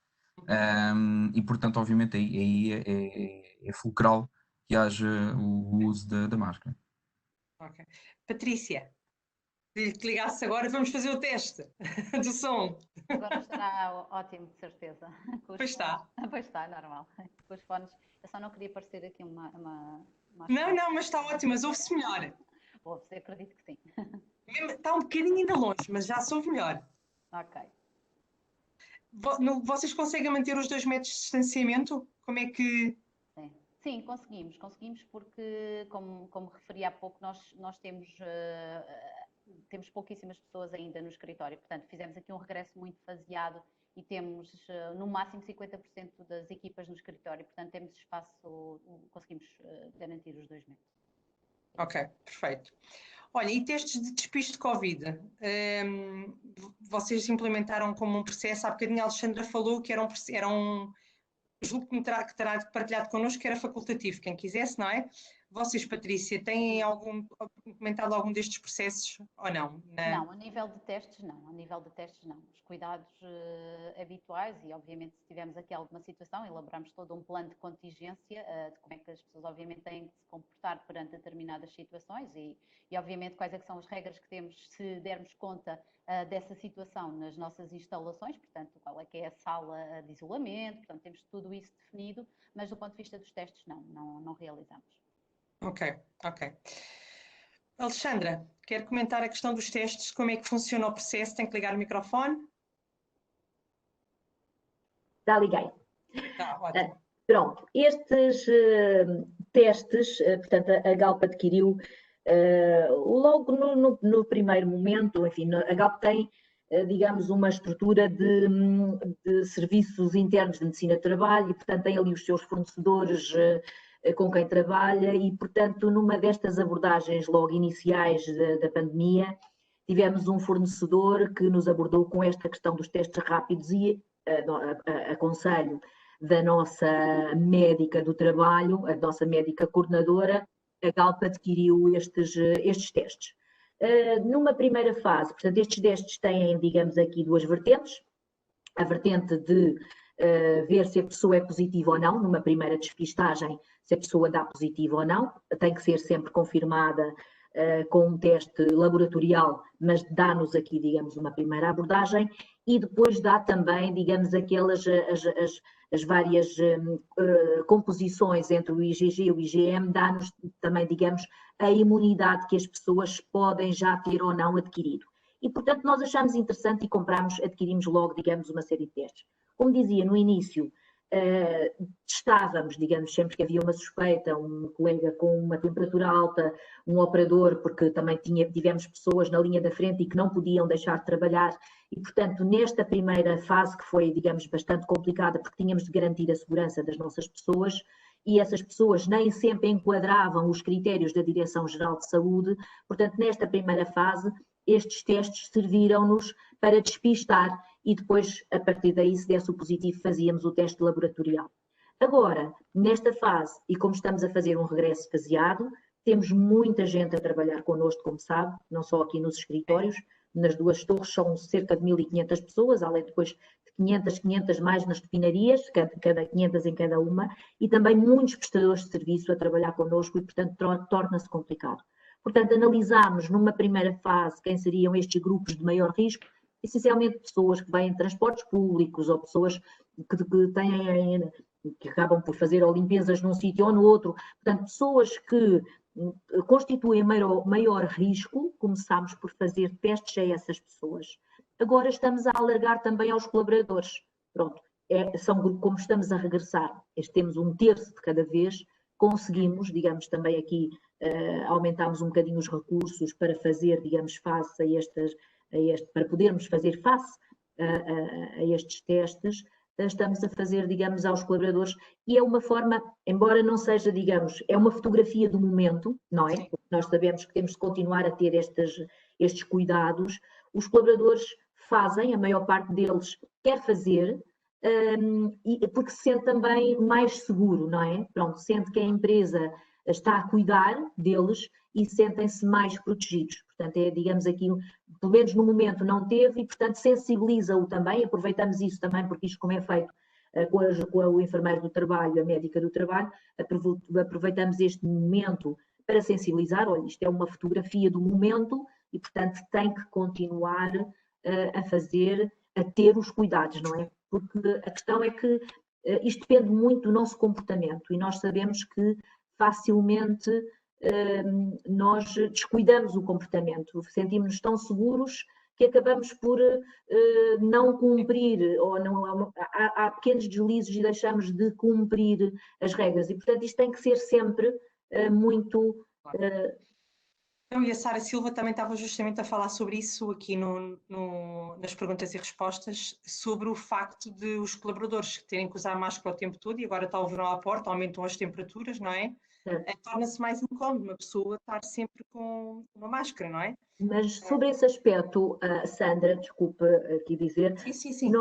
E portanto, obviamente, aí é fulcral que haja o uso da máscara. Ok. Patrícia, se lhe ligasse agora, vamos fazer o teste do som. Agora estará ótimo, de certeza. Pois está. Pois está, normal. Com os fones, eu só não queria parecer aqui uma Não, mas está ótimo, mas ouve-se melhor. Ouve-se, acredito que sim. Está um bocadinho ainda longe, mas já soube melhor. Ok. Vocês conseguem manter os 2 metros de distanciamento? Como é que... Sim, conseguimos porque, como referi há pouco, nós temos pouquíssimas pessoas ainda no escritório, portanto fizemos aqui um regresso muito faseado e temos no máximo 50% das equipas no escritório, portanto temos espaço, conseguimos garantir os 2 metros. Ok, perfeito. Olha, e testes de despiste de Covid? Vocês implementaram como um processo, há bocadinho a Alexandra falou que julgo que terá partilhado connosco que era facultativo, quem quisesse, não é? Vocês, Patrícia, têm implementado algum destes processos ou não? Não, a nível de testes não, Os cuidados habituais e obviamente se tivermos aqui alguma situação, elaboramos todo um plano de contingência de como é que as pessoas obviamente têm que se comportar perante determinadas situações e obviamente quais é que são as regras que temos se dermos conta dessa situação nas nossas instalações, portanto qual é que é a sala de isolamento, portanto temos tudo isso definido, mas do ponto de vista dos testes não realizamos. Ok. Alexandra, quer comentar a questão dos testes, como é que funciona o processo? Tem que ligar o microfone? Já liguei. Tá, ótimo. Pronto, estes testes, portanto, a Galp adquiriu logo no primeiro momento, enfim, a Galp tem, digamos, uma estrutura de serviços internos de medicina de trabalho e, portanto, tem ali os seus fornecedores com quem trabalha e, portanto, numa destas abordagens logo iniciais da pandemia, tivemos um fornecedor que nos abordou com esta questão dos testes rápidos e aconselho da nossa médica do trabalho, a nossa médica coordenadora, a Galp adquiriu estes testes. Numa primeira fase, portanto, estes testes têm, digamos aqui, 2 vertentes. A vertente de ver se a pessoa é positiva ou não, numa primeira despistagem, se a pessoa dá positivo ou não, tem que ser sempre confirmada com um teste laboratorial, mas dá-nos aqui, digamos, uma primeira abordagem e depois dá também, digamos, as várias composições entre o IgG e o IgM, dá-nos também, digamos, a imunidade que as pessoas podem já ter ou não adquirido. E, portanto, nós achamos interessante e adquirimos logo, digamos, uma série de testes. Como dizia no início, testávamos, digamos, sempre que havia uma suspeita, um colega com uma temperatura alta, um operador, porque também tivemos pessoas na linha da frente e que não podiam deixar de trabalhar e, portanto, nesta primeira fase, que foi, digamos, bastante complicada, porque tínhamos de garantir a segurança das nossas pessoas e essas pessoas nem sempre enquadravam os critérios da Direção-Geral de Saúde, portanto, nesta primeira fase, estes testes serviram-nos para despistar e depois, a partir daí, se desse o positivo, fazíamos o teste laboratorial. Agora, nesta fase, e como estamos a fazer um regresso faseado, temos muita gente a trabalhar connosco, como sabe, não só aqui nos escritórios, nas duas torres são cerca de 1.500 pessoas, além depois de 500 mais nas refinarias, 500 em cada uma, e também muitos prestadores de serviço a trabalhar connosco e, portanto, torna-se complicado. Portanto, analisámos numa primeira fase quem seriam estes grupos de maior risco, essencialmente pessoas que vêm em transportes públicos ou pessoas que acabam por fazer ou limpezas num sítio ou no outro. Portanto, pessoas que constituem maior risco, começámos por fazer testes a essas pessoas. Agora estamos a alargar também aos colaboradores. Pronto, como estamos a regressar, temos um terço de cada vez, conseguimos, digamos, também aqui aumentámos um bocadinho os recursos para fazer, digamos, face para podermos fazer face a estes testes, estamos a fazer, digamos, aos colaboradores e é uma forma, embora não seja, digamos, é uma fotografia do momento, não é? Porque nós sabemos que temos de continuar a ter estes cuidados. Os colaboradores fazem, a maior parte deles quer fazer, porque se sente também mais seguro, não é? Pronto, sente que a empresa está a cuidar deles e sentem-se mais protegidos. Portanto, digamos aqui, pelo menos no momento não teve e, portanto, sensibiliza-o também, aproveitamos isso também, porque isto como é feito com o enfermeiro do trabalho, a médica do trabalho, aproveitamos este momento para sensibilizar, olha, isto é uma fotografia do momento e, portanto, tem que continuar a ter os cuidados, não é? Porque a questão é que isto depende muito do nosso comportamento e nós sabemos que facilmente nós descuidamos o comportamento, sentimos-nos tão seguros que acabamos por não cumprir, ou não, há pequenos deslizes e deixamos de cumprir as regras e, portanto, isto tem que ser sempre muito... E a Sara Silva também estava justamente a falar sobre isso aqui nas perguntas e respostas, sobre o facto de os colaboradores terem que usar máscara o tempo todo e agora está o verão à porta, aumentam as temperaturas, não é? Torna-se mais incómodo uma pessoa estar sempre com uma máscara, não é? Mas sobre esse aspecto, Sandra, desculpa aqui dizer, sim.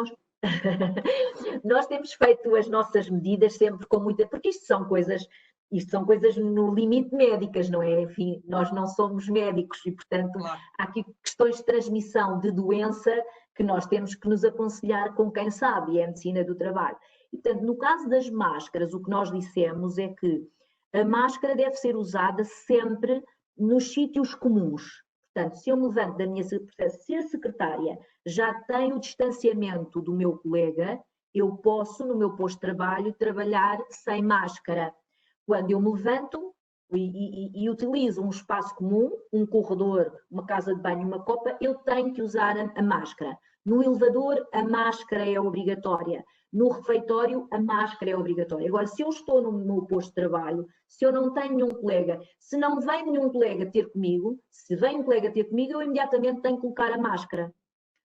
Nós temos feito as nossas medidas sempre com muita, porque isto são coisas no limite médicas, não é? Enfim, nós não somos médicos e, portanto, claro, há aqui questões de transmissão de doença que nós temos que nos aconselhar com quem sabe, e é a medicina do trabalho. E, portanto, no caso das máscaras, o que nós dissemos é que a máscara deve ser usada sempre nos sítios comuns. Portanto, se eu me levanto da minha secretária, se a secretária já tem o distanciamento do meu colega, eu posso, no meu posto de trabalho, trabalhar sem máscara. Quando eu me levanto e utilizo um espaço comum, um corredor, uma casa de banho, uma copa, eu tenho que usar a máscara. No elevador, a máscara é obrigatória. No refeitório, a máscara é obrigatória. Agora, se eu estou no meu posto de trabalho, se eu não tenho nenhum colega, se não vem nenhum colega ter comigo, se vem um colega ter comigo, eu imediatamente tenho que colocar a máscara.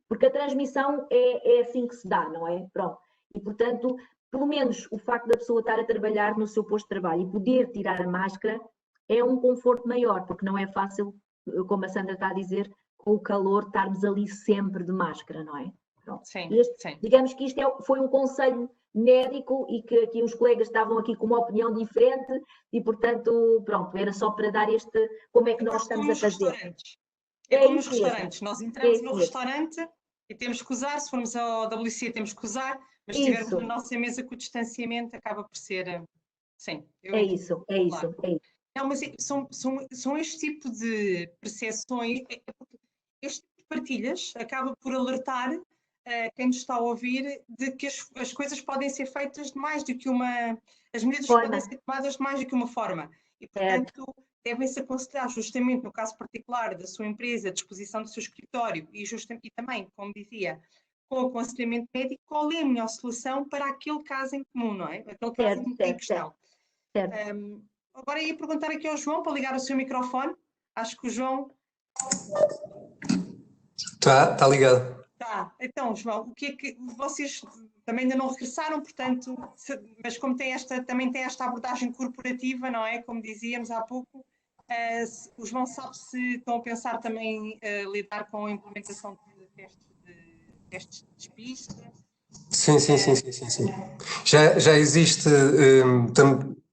Porque a transmissão é assim que se dá, não é? Pronto. E, portanto, pelo menos o facto da pessoa estar a trabalhar no seu posto de trabalho e poder tirar a máscara é um conforto maior, porque não é fácil, como a Sandra está a dizer, com o calor, estarmos ali sempre de máscara, não é? Sim, sim. Digamos que isto foi um conselho médico e que aqui os colegas estavam aqui com uma opinião diferente e, portanto, pronto, era só para dar como é que nós estamos a fazer. É como nos restaurantes, nós entramos no restaurante e temos que usar, se formos ao WC temos que usar, mas se estivermos na nossa mesa com o distanciamento acaba por ser, sim. É isso. Não, mas são este tipo de percepções, este tipo de partilhas acaba por alertar quem nos está a ouvir de que as coisas podem ser feitas de mais do que as medidas podem ser tomadas de mais do que uma forma. E, portanto, devem-se aconselhar justamente, no caso particular da sua empresa, a disposição do seu escritório e também, como dizia, com o aconselhamento médico, qual é a melhor solução para aquele caso em comum, não é? Aquele caso em questão. Agora ia perguntar aqui ao João para ligar o seu microfone. Acho que o João... Está ligado. Tá, então, João, o que é que vocês também ainda não regressaram, portanto, mas como também tem esta abordagem corporativa, não é? Como dizíamos há pouco, o João sabe se estão a pensar também lidar com a implementação de testes de despista? Sim. Já existe,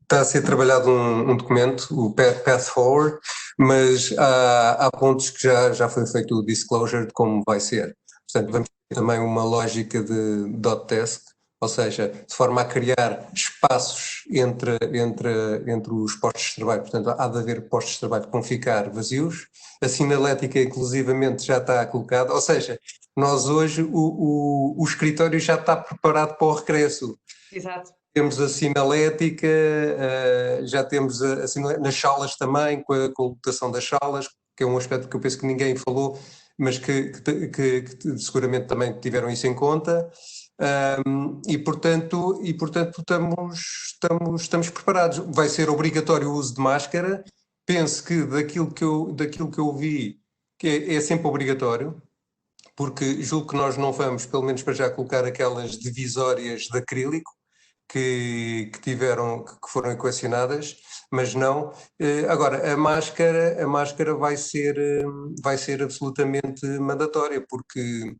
está a ser trabalhado um documento, o Path Forward, mas há pontos que já foi feito o disclosure de como vai ser. Portanto, vamos ter também uma lógica de dot desk, ou seja, de forma a criar espaços entre os postos de trabalho. Portanto, há de haver postos de trabalho que vão ficar vazios. A sinalética, inclusivamente, já está colocada, ou seja, nós hoje, o escritório já está preparado para o regresso. Exato. Temos a sinalética, já temos a sinalética nas salas também, com a lotação das salas, que é um aspecto que eu penso que ninguém falou, mas que seguramente também tiveram isso em conta. E portanto estamos preparados. Vai ser obrigatório o uso de máscara. Penso que daquilo que eu vi, que é sempre obrigatório, porque julgo que nós não vamos, pelo menos para já, colocar aquelas divisórias de acrílico que foram equacionadas, mas não. Agora, a máscara vai ser absolutamente mandatória, porque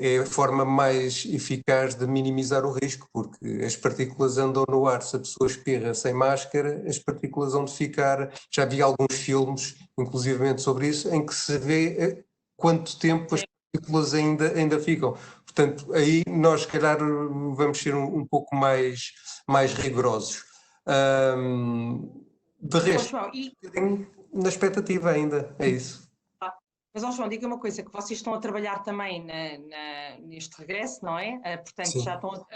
é a forma mais eficaz de minimizar o risco, porque as partículas andam no ar. Se a pessoa espirra sem máscara, as partículas vão ficar. Já vi alguns filmes, inclusivamente sobre isso, em que se vê quanto tempo as partículas ainda ficam. Portanto, aí nós, se calhar, vamos ser um pouco mais rigorosos. De resto, na expectativa ainda, é isso. Mas, João, diga uma coisa, que vocês estão a trabalhar também neste regresso, não é? Portanto, sim, já estão a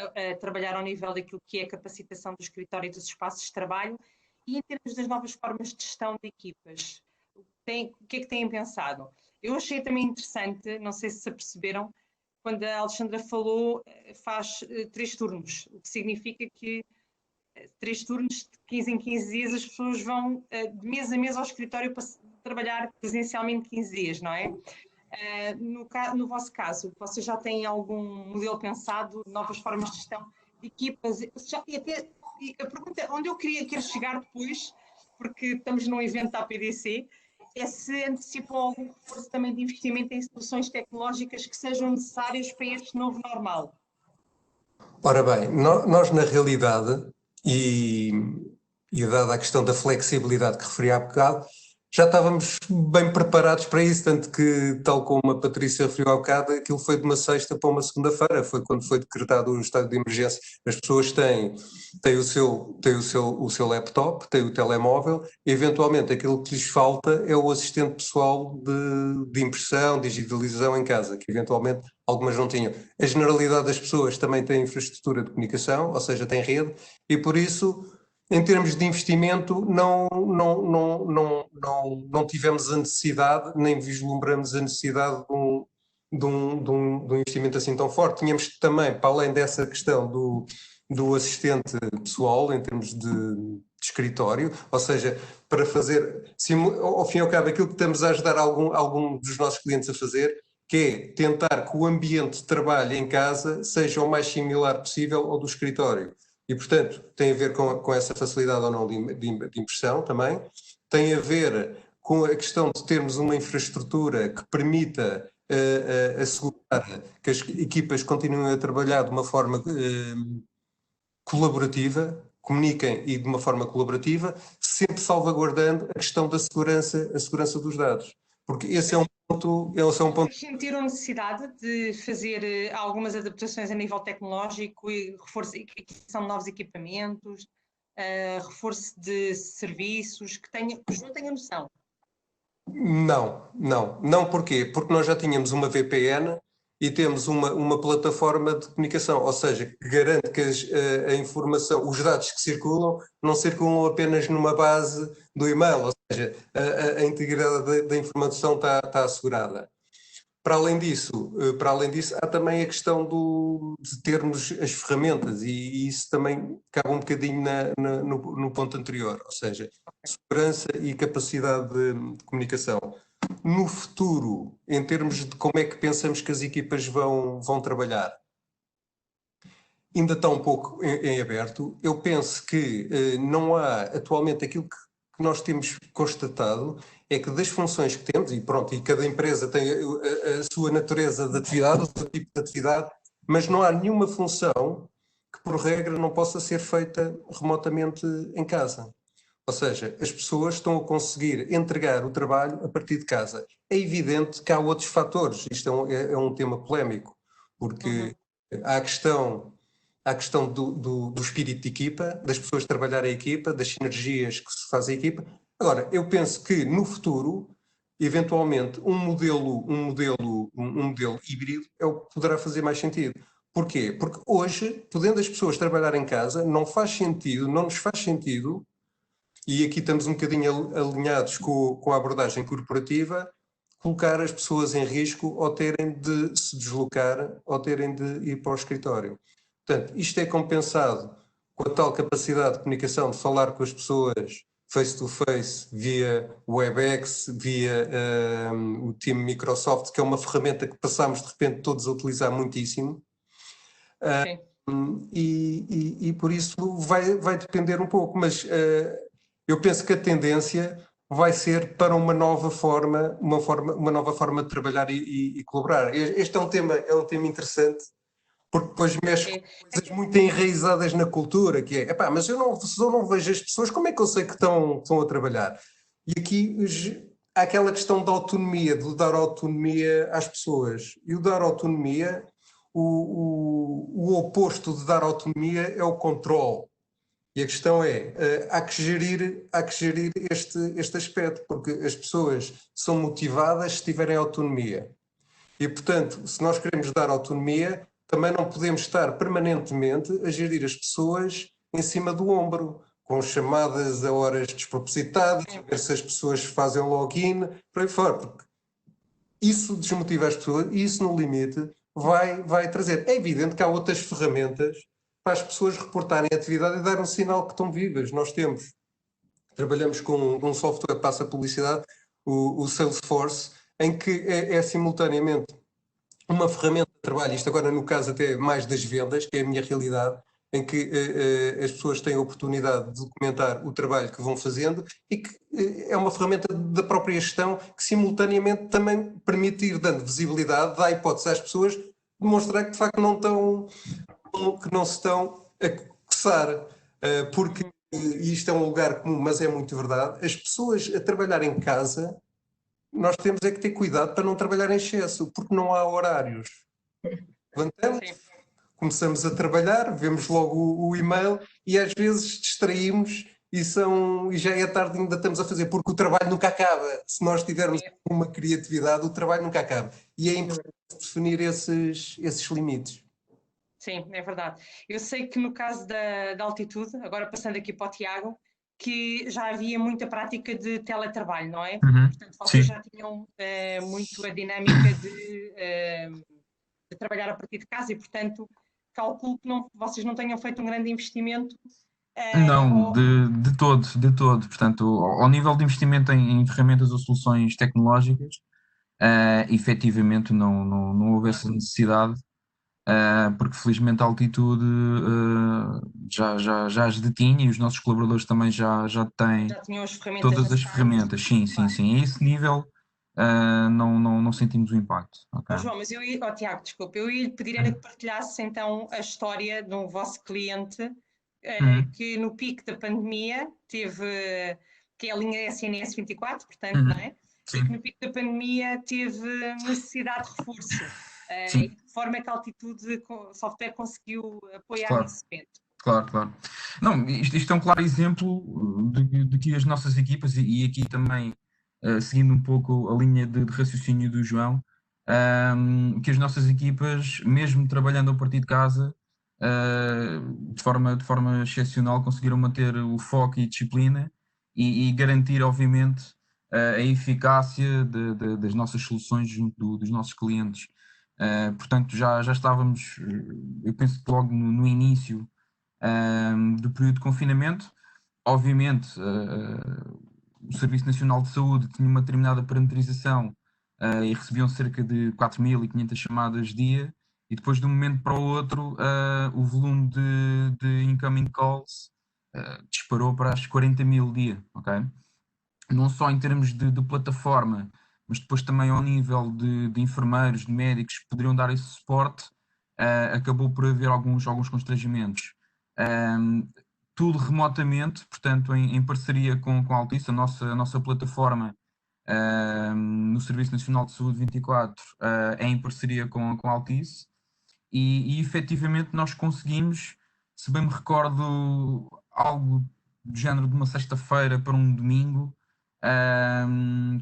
trabalhar ao nível daquilo que é a capacitação do escritório e dos espaços de trabalho. E em termos das novas formas de gestão de equipas, o que é que têm pensado? Eu achei também interessante, não sei se aperceberam, quando a Alexandra falou, faz 3 turnos, o que significa que 3 turnos de 15 em 15 dias as pessoas vão de mês a mês ao escritório para trabalhar presencialmente 15 dias, não é? No vosso caso, vocês já têm algum modelo pensado, novas formas de gestão de equipas? E a pergunta onde eu quero chegar depois, porque estamos num evento da APDC, é se antecipam algum reforço também de investimento em soluções tecnológicas que sejam necessárias para este novo normal. Ora bem, nós na realidade, e dada a questão da flexibilidade que referi há bocado, já estávamos bem preparados para isso, tanto que, tal como a Patrícia referiu há bocado, aquilo foi de uma sexta para uma segunda-feira, foi quando foi decretado o estado de emergência. As pessoas têm o seu laptop, têm o telemóvel, e eventualmente aquilo que lhes falta é o assistente pessoal de impressão, digitalização em casa, que eventualmente algumas não tinham. A generalidade das pessoas também tem infraestrutura de comunicação, ou seja, tem rede, e por isso, em termos de investimento, não tivemos a necessidade, nem vislumbramos a necessidade de um investimento assim tão forte. Tínhamos também, para além dessa questão do assistente pessoal, em termos de escritório, ou seja, para fazer, ao fim e ao cabo, aquilo que estamos a ajudar algum dos nossos clientes a fazer, que é tentar que o ambiente de trabalho em casa seja o mais similar possível ao do escritório. E, portanto, tem a ver com essa facilidade ou não de impressão também, tem a ver com a questão de termos uma infraestrutura que permita assegurar que as equipas continuem a trabalhar de uma forma colaborativa, comuniquem e de uma forma colaborativa, sempre salvaguardando a questão da segurança, a segurança dos dados. Porque esse é um ponto... Sentiram necessidade de fazer algumas adaptações a nível tecnológico e aquisição de novos equipamentos? reforço de serviços, que não tenha noção? Não, porquê? Porque nós já tínhamos uma VPN e temos uma plataforma de comunicação, ou seja, que garante que a informação, os dados que circulam, não circulam apenas numa base do e-mail, ou seja, a integridade da informação está assegurada. Para além disso, há também a questão de termos as ferramentas, e isso também cabe um bocadinho no ponto anterior, ou seja, segurança e capacidade de comunicação. No futuro, em termos de como é que pensamos que as equipas vão trabalhar, ainda está um pouco em aberto. Eu penso que não há atualmente aquilo que nós temos constatado é que das funções que temos, e pronto, e cada empresa tem a sua natureza de atividade, o seu tipo de atividade, mas não há nenhuma função que por regra não possa ser feita remotamente em casa. Ou seja, as pessoas estão a conseguir entregar o trabalho a partir de casa. É evidente que há outros fatores, isto é um tema polémico, porque há a questão do espírito de equipa, das pessoas trabalharem a equipa, das sinergias que se faz a equipa. Agora, eu penso que no futuro, eventualmente, um modelo híbrido é o que poderá fazer mais sentido. Porquê? Porque hoje, podendo as pessoas trabalhar em casa, não nos faz sentido, e aqui estamos um bocadinho alinhados com a abordagem corporativa, colocar as pessoas em risco ao terem de se deslocar, ou terem de ir para o escritório. Portanto, isto é compensado com a tal capacidade de comunicação, de falar com as pessoas face-to-face, via WebEx, via o time Microsoft, que é uma ferramenta que passámos de repente todos a utilizar muitíssimo. E por isso vai depender um pouco, mas eu penso que a tendência vai ser para uma nova forma de trabalhar e colaborar. Este é um tema interessante, porque depois mexe com coisas muito enraizadas na cultura, que é, epá, mas se eu não vejo as pessoas, como é que eu sei que estão a trabalhar? E aqui há aquela questão da autonomia, de dar autonomia às pessoas. E o dar autonomia, o oposto de dar autonomia é o controle. E a questão é, há que gerir este aspecto, porque as pessoas são motivadas se tiverem autonomia. E, portanto, se nós queremos dar autonomia, também não podemos estar permanentemente a gerir as pessoas em cima do ombro, com chamadas a horas despropositadas, a ver se as pessoas fazem login, por aí fora, porque isso desmotiva as pessoas e isso, no limite, vai trazer. É evidente que há outras ferramentas para as pessoas reportarem a atividade e dar um sinal que estão vivas. Nós trabalhamos com um software que passa publicidade, o Salesforce, em que é simultaneamente uma ferramenta de trabalho, isto agora no caso até mais das vendas, que é a minha realidade, em que as pessoas têm a oportunidade de documentar o trabalho que vão fazendo e que é uma ferramenta da própria gestão que simultaneamente também permite ir dando visibilidade, dá hipótese às pessoas demonstrar que de facto que não se estão a coçar, porque e isto é um lugar comum, mas é muito verdade, as pessoas a trabalhar em casa, nós temos é que ter cuidado para não trabalhar em excesso, porque não há horários. Levantamos, começamos a trabalhar, vemos logo o e-mail e às vezes distraímos e já é tarde e ainda estamos a fazer, porque o trabalho nunca acaba. Se nós tivermos uma criatividade, o trabalho nunca acaba. E é importante definir esses limites. Sim, é verdade. Eu sei que no caso da altitude, agora passando aqui para o Tiago, que já havia muita prática de teletrabalho, não é? Portanto, vocês já tinham muito a dinâmica de trabalhar a partir de casa e, portanto, calculo que vocês não tenham feito um grande investimento. Não, de todo. Portanto, ao nível de investimento em ferramentas ou soluções tecnológicas, efetivamente não houve essa necessidade. Porque felizmente a altitude já as detinha e os nossos colaboradores também já têm tinham as ferramentas todas as ferramentas. Sim. A esse nível não sentimos o impacto. Okay? João, mas Tiago, desculpa, eu ia lhe pedir era que partilhasse então a história de um vosso cliente que no pico da pandemia teve, que é a linha SNS 24, portanto, não é? Sim. E que no pico da pandemia teve necessidade de reforço. E de que forma é que a Altitude Software conseguiu apoiar nesse evento? Claro, claro. Não, isto é um claro exemplo de que as nossas equipas, e aqui também seguindo um pouco a linha de raciocínio do João, que as nossas equipas, mesmo trabalhando a partir de casa, de forma excepcional, conseguiram manter o foco e disciplina e garantir, obviamente, a eficácia das nossas soluções junto dos nossos clientes. Portanto, já estávamos, eu penso que logo no início do período de confinamento. Obviamente, o Serviço Nacional de Saúde tinha uma determinada parametrização e recebiam cerca de 4.500 chamadas dia, e depois de um momento para o outro, o volume de incoming calls disparou para as 40.000 dia, ok? Não só em termos de plataforma, mas depois também ao nível de enfermeiros, de médicos que poderiam dar esse suporte, acabou por haver alguns constrangimentos. Um, Tudo remotamente, portanto, em parceria com a Altice, a nossa plataforma no Serviço Nacional de Saúde 24 é em parceria com a Altice, e efetivamente nós conseguimos, se bem me recordo, algo do género de uma sexta-feira para um domingo,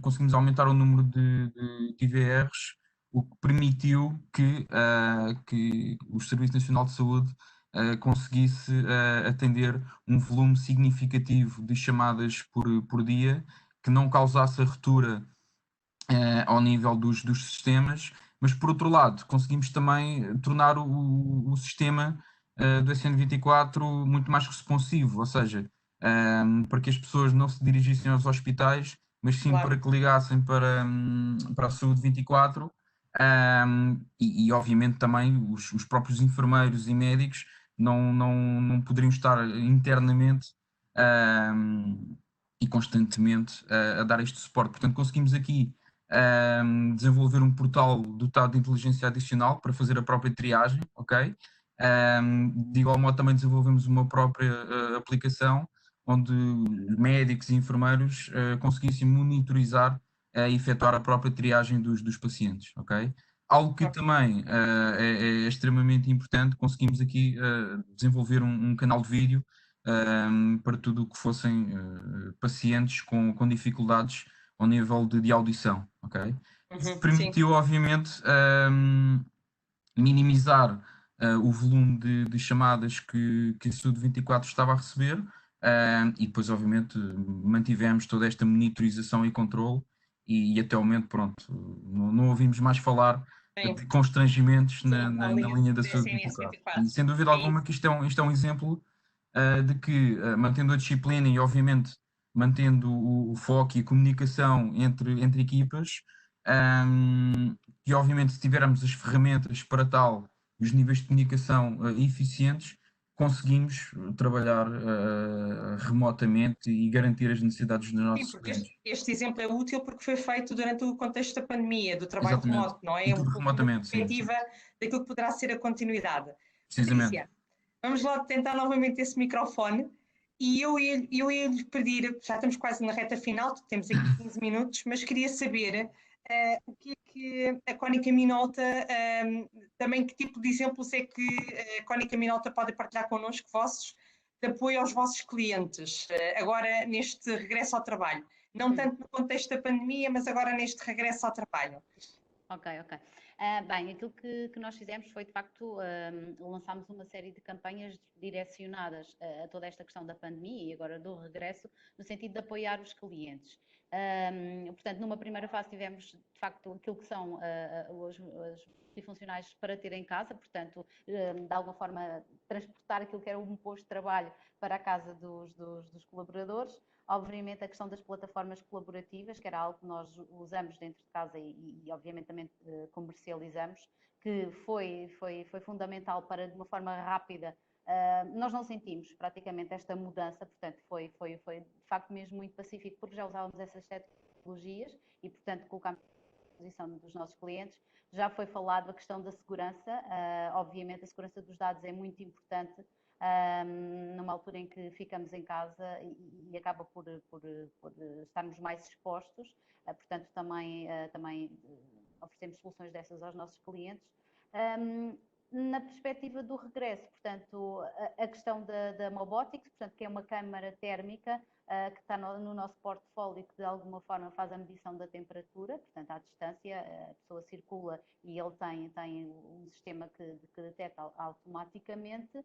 conseguimos aumentar o número de IVRs, o que permitiu que o Serviço Nacional de Saúde conseguisse atender um volume significativo de chamadas por dia, que não causasse a ruptura ao nível dos sistemas, mas por outro lado conseguimos também tornar o sistema do SN24 muito mais responsivo, ou seja, para que as pessoas não se dirigissem aos hospitais, mas sim Claro. para que ligassem para a Saúde 24, e obviamente também os próprios enfermeiros e médicos não poderiam estar internamente e constantemente a dar este suporte. Portanto, conseguimos aqui desenvolver um portal dotado de inteligência adicional para fazer a própria triagem, ok? De igual modo também desenvolvemos uma própria aplicação onde médicos e enfermeiros conseguissem monitorizar e efetuar a própria triagem dos pacientes, ok? Algo que também é extremamente importante, conseguimos aqui desenvolver um canal de vídeo para tudo o que fossem pacientes com dificuldades ao nível de audição, ok? Isso Sim. permitiu, obviamente, minimizar o volume de chamadas que a Saúde 24 estava a receber, e depois, obviamente, mantivemos toda esta monitorização e controle, e até o momento, pronto, não ouvimos mais falar Sim. de constrangimentos Sim, na linha da Saúde SNS 24. 24. E sem dúvida alguma que isto é um exemplo de que, mantendo a disciplina e, obviamente, mantendo o foco e a comunicação entre equipas, e, obviamente, se tivermos as ferramentas para tal, os níveis de comunicação eficientes, conseguimos trabalhar remotamente e garantir as necessidades dos Sim, nossos porque clientes. este exemplo é útil porque foi feito durante o contexto da pandemia, do trabalho Exatamente. remoto, não é? E É tudo uma remotamente, sim. perspectiva daquilo que poderá ser a continuidade. Precisamente. Patrícia, vamos lá tentar novamente esse microfone e eu ia lhe pedir, já estamos quase na reta final, temos aqui 15 minutos, mas queria saber o que é que a Cónica Minolta, também que tipo de exemplos é que a Cónica Minolta pode partilhar connosco, vossos, de apoio aos vossos clientes, agora neste regresso ao trabalho. Não tanto no contexto da pandemia, mas agora neste regresso ao trabalho. Ok. Bem, aquilo que nós fizemos foi, de facto, lançámos uma série de campanhas direcionadas a toda esta questão da pandemia e agora do regresso, no sentido de apoiar os clientes. Portanto, numa primeira fase tivemos, de facto, aquilo que são os multifuncionais para ter em casa, portanto, de alguma forma, transportar aquilo que era um posto de trabalho para a casa dos colaboradores. Obviamente a questão das plataformas colaborativas, que era algo que nós usamos dentro de casa e obviamente também comercializamos, que foi fundamental para, de uma forma rápida, nós não sentimos praticamente esta mudança, portanto foi de facto mesmo muito pacífico, porque já usávamos essas tecnologias e, portanto, colocámos à disposição dos nossos clientes. Já foi falado a questão da segurança, obviamente a segurança dos dados é muito importante, numa altura em que ficamos em casa e acaba por estarmos mais expostos, portanto também oferecemos soluções dessas aos nossos clientes. na perspectiva do regresso, portanto, a questão da Mobotics, portanto, que é uma câmara térmica que está no nosso portfólio, que de alguma forma faz a medição da temperatura, portanto, à distância, a pessoa circula e ele tem um sistema que detecta automaticamente.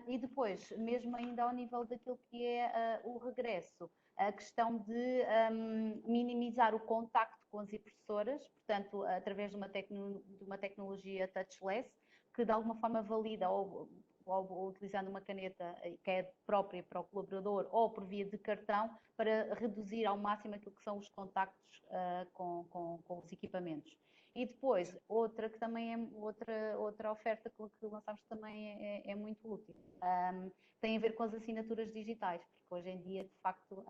E depois, mesmo ainda ao nível daquilo que é o regresso, a questão de minimizar o contacto com as impressoras, portanto, através de uma tecnologia touchless, que de alguma forma valida ou utilizando uma caneta que é própria para o colaborador ou por via de cartão, para reduzir ao máximo aquilo que são os contactos com os equipamentos. E depois, outra que também é outra oferta que lançámos também é muito útil. Tem a ver com as assinaturas digitais, porque hoje em dia, de facto,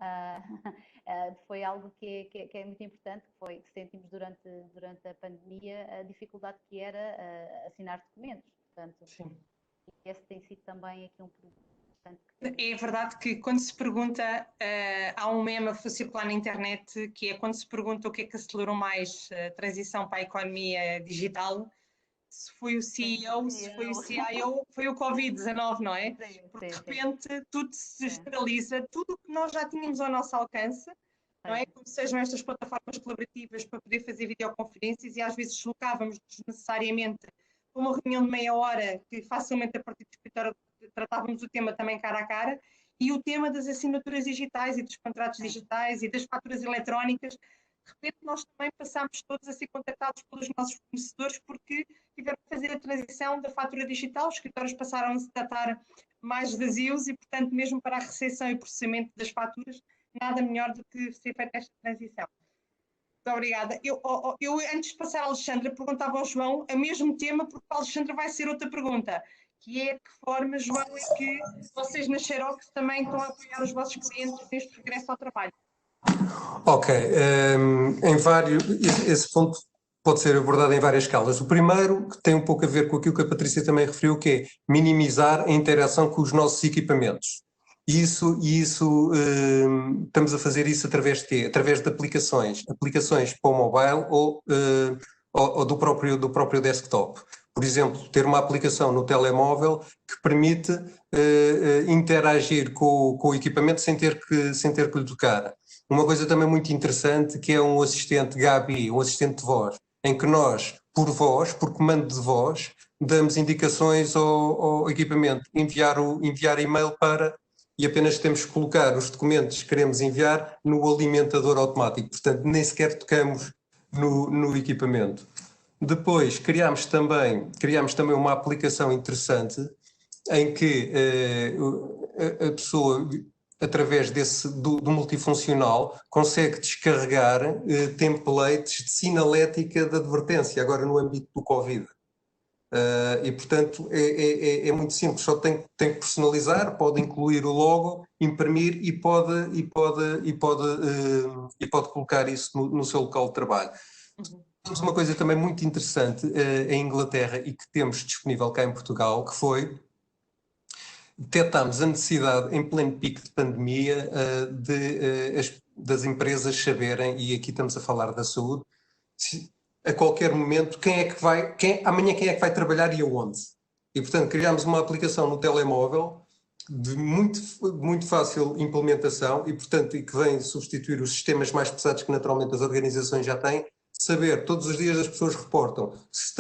foi algo que é muito importante, que sentimos durante a pandemia, a dificuldade que era assinar documentos. Portanto, sim. Esse tem sido também aqui um problema. É verdade que quando se pergunta, há um meme a circular na internet, que é quando se pergunta o que é que acelerou mais a transição para a economia digital, se foi o CEO, se foi o CIO, foi o Covid-19, não é? Porque de repente tudo se esteriliza, tudo o que nós já tínhamos ao nosso alcance, não é? Como sejam estas plataformas colaborativas para poder fazer videoconferências, e às vezes deslocávamos desnecessariamente para uma reunião de meia hora, que facilmente a partir do escritório tratávamos o tema também cara a cara, e o tema das assinaturas digitais e dos contratos digitais e das faturas eletrónicas. De repente nós também passámos todos a ser contactados pelos nossos fornecedores porque tiveram que fazer a transição da fatura digital, os escritórios passaram a se tratar mais vazios e, portanto, mesmo para a recepção e processamento das faturas, nada melhor do que ser feita esta transição. Muito obrigada. Eu antes de passar a Alexandra, perguntava ao João o mesmo tema, porque a Alexandra vai ser outra pergunta, que é de que forma, João, é que vocês na Xerox também estão a apoiar os vossos clientes neste regresso ao trabalho? Ok, esse ponto pode ser abordado em várias escalas. O primeiro, que tem um pouco a ver com aquilo que a Patrícia também referiu, que é minimizar a interação com os nossos equipamentos. E estamos a fazer isso através de quê? Através de aplicações para o mobile ou do próprio desktop. Por exemplo, ter uma aplicação no telemóvel que permite interagir com o equipamento sem ter que lhe tocar. Uma coisa também muito interessante, que é um assistente Gabi, um assistente de voz, em que nós, por comando de voz, damos indicações ao equipamento, enviar e-mail para, e apenas temos que colocar os documentos que queremos enviar no alimentador automático, portanto nem sequer tocamos no equipamento. Depois criámos também uma aplicação interessante em que a pessoa, através do multifuncional, consegue descarregar templates de sinalética de advertência, agora no âmbito do Covid. E, portanto, é muito simples, só tem que personalizar, pode incluir o logo, imprimir e pode colocar isso no seu local de trabalho. Temos uma coisa também muito interessante em Inglaterra e que temos disponível cá em Portugal, que foi detectámos a necessidade, em pleno pico de pandemia, das empresas saberem, e aqui estamos a falar da saúde, a qualquer momento, amanhã quem é que vai trabalhar e aonde. E, portanto, criámos uma aplicação no telemóvel de muito fácil implementação e, portanto, que vem substituir os sistemas mais pesados que naturalmente as organizações já têm, saber todos os dias as pessoas reportam se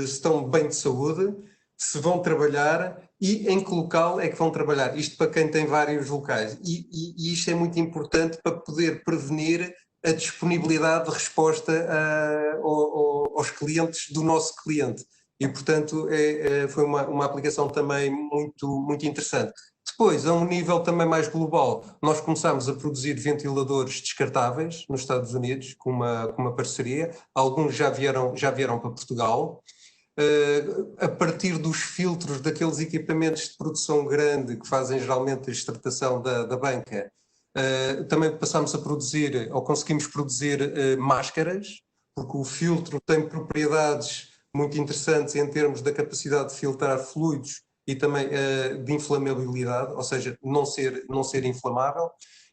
estão bem de saúde, se vão trabalhar e em que local é que vão trabalhar. Isto para quem tem vários locais. E isto é muito importante para poder prevenir a disponibilidade de resposta aos clientes do nosso cliente. E, portanto, foi uma aplicação também muito interessante. Depois, a um nível também mais global, nós começámos a produzir ventiladores descartáveis nos Estados Unidos, com uma parceria. Alguns já vieram para Portugal. A partir dos filtros daqueles equipamentos de produção grande que fazem geralmente a extratação da banca, também passámos a produzir, ou conseguimos produzir máscaras, porque o filtro tem propriedades muito interessantes em termos da capacidade de filtrar fluidos e também de inflamabilidade, ou seja, não ser inflamável.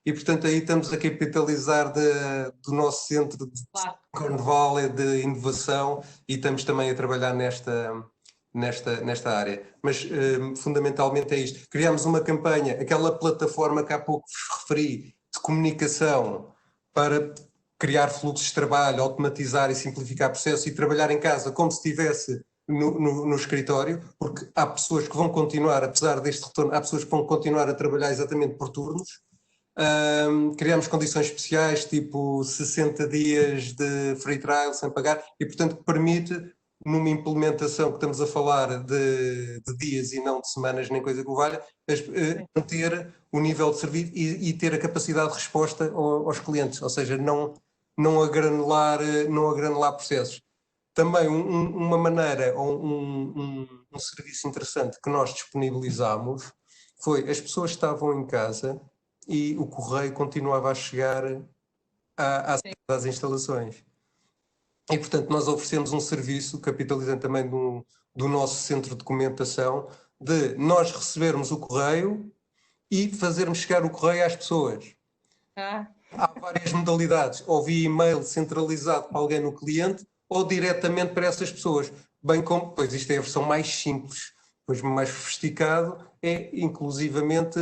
E, portanto, aí estamos a capitalizar do nosso centro de Cornwall, de inovação, e estamos também a trabalhar nesta área. Mas fundamentalmente é isto. Criámos uma campanha, aquela plataforma que há pouco vos referi, de comunicação, para criar fluxos de trabalho, automatizar e simplificar processos e trabalhar em casa como se estivesse no escritório, porque há pessoas que vão continuar, apesar deste retorno, há pessoas que vão continuar a trabalhar exatamente por turnos. Criámos condições especiais, tipo 60 dias de free trial sem pagar, e portanto permite, numa implementação que estamos a falar de dias e não de semanas nem coisa que o valha, manter o nível de serviço e ter a capacidade de resposta aos clientes, ou seja, não agranular processos. Também uma maneira ou um serviço interessante que nós disponibilizámos foi: as pessoas estavam em casa e o correio continuava a chegar às instalações. E, portanto, nós oferecemos um serviço, capitalizando também do nosso centro de documentação, de nós recebermos o correio e fazermos chegar o correio às pessoas. Há várias modalidades, ou via e-mail centralizado para alguém no cliente, ou diretamente para essas pessoas. Bem como, pois isto é a versão mais simples, pois mais sofisticado, é inclusivamente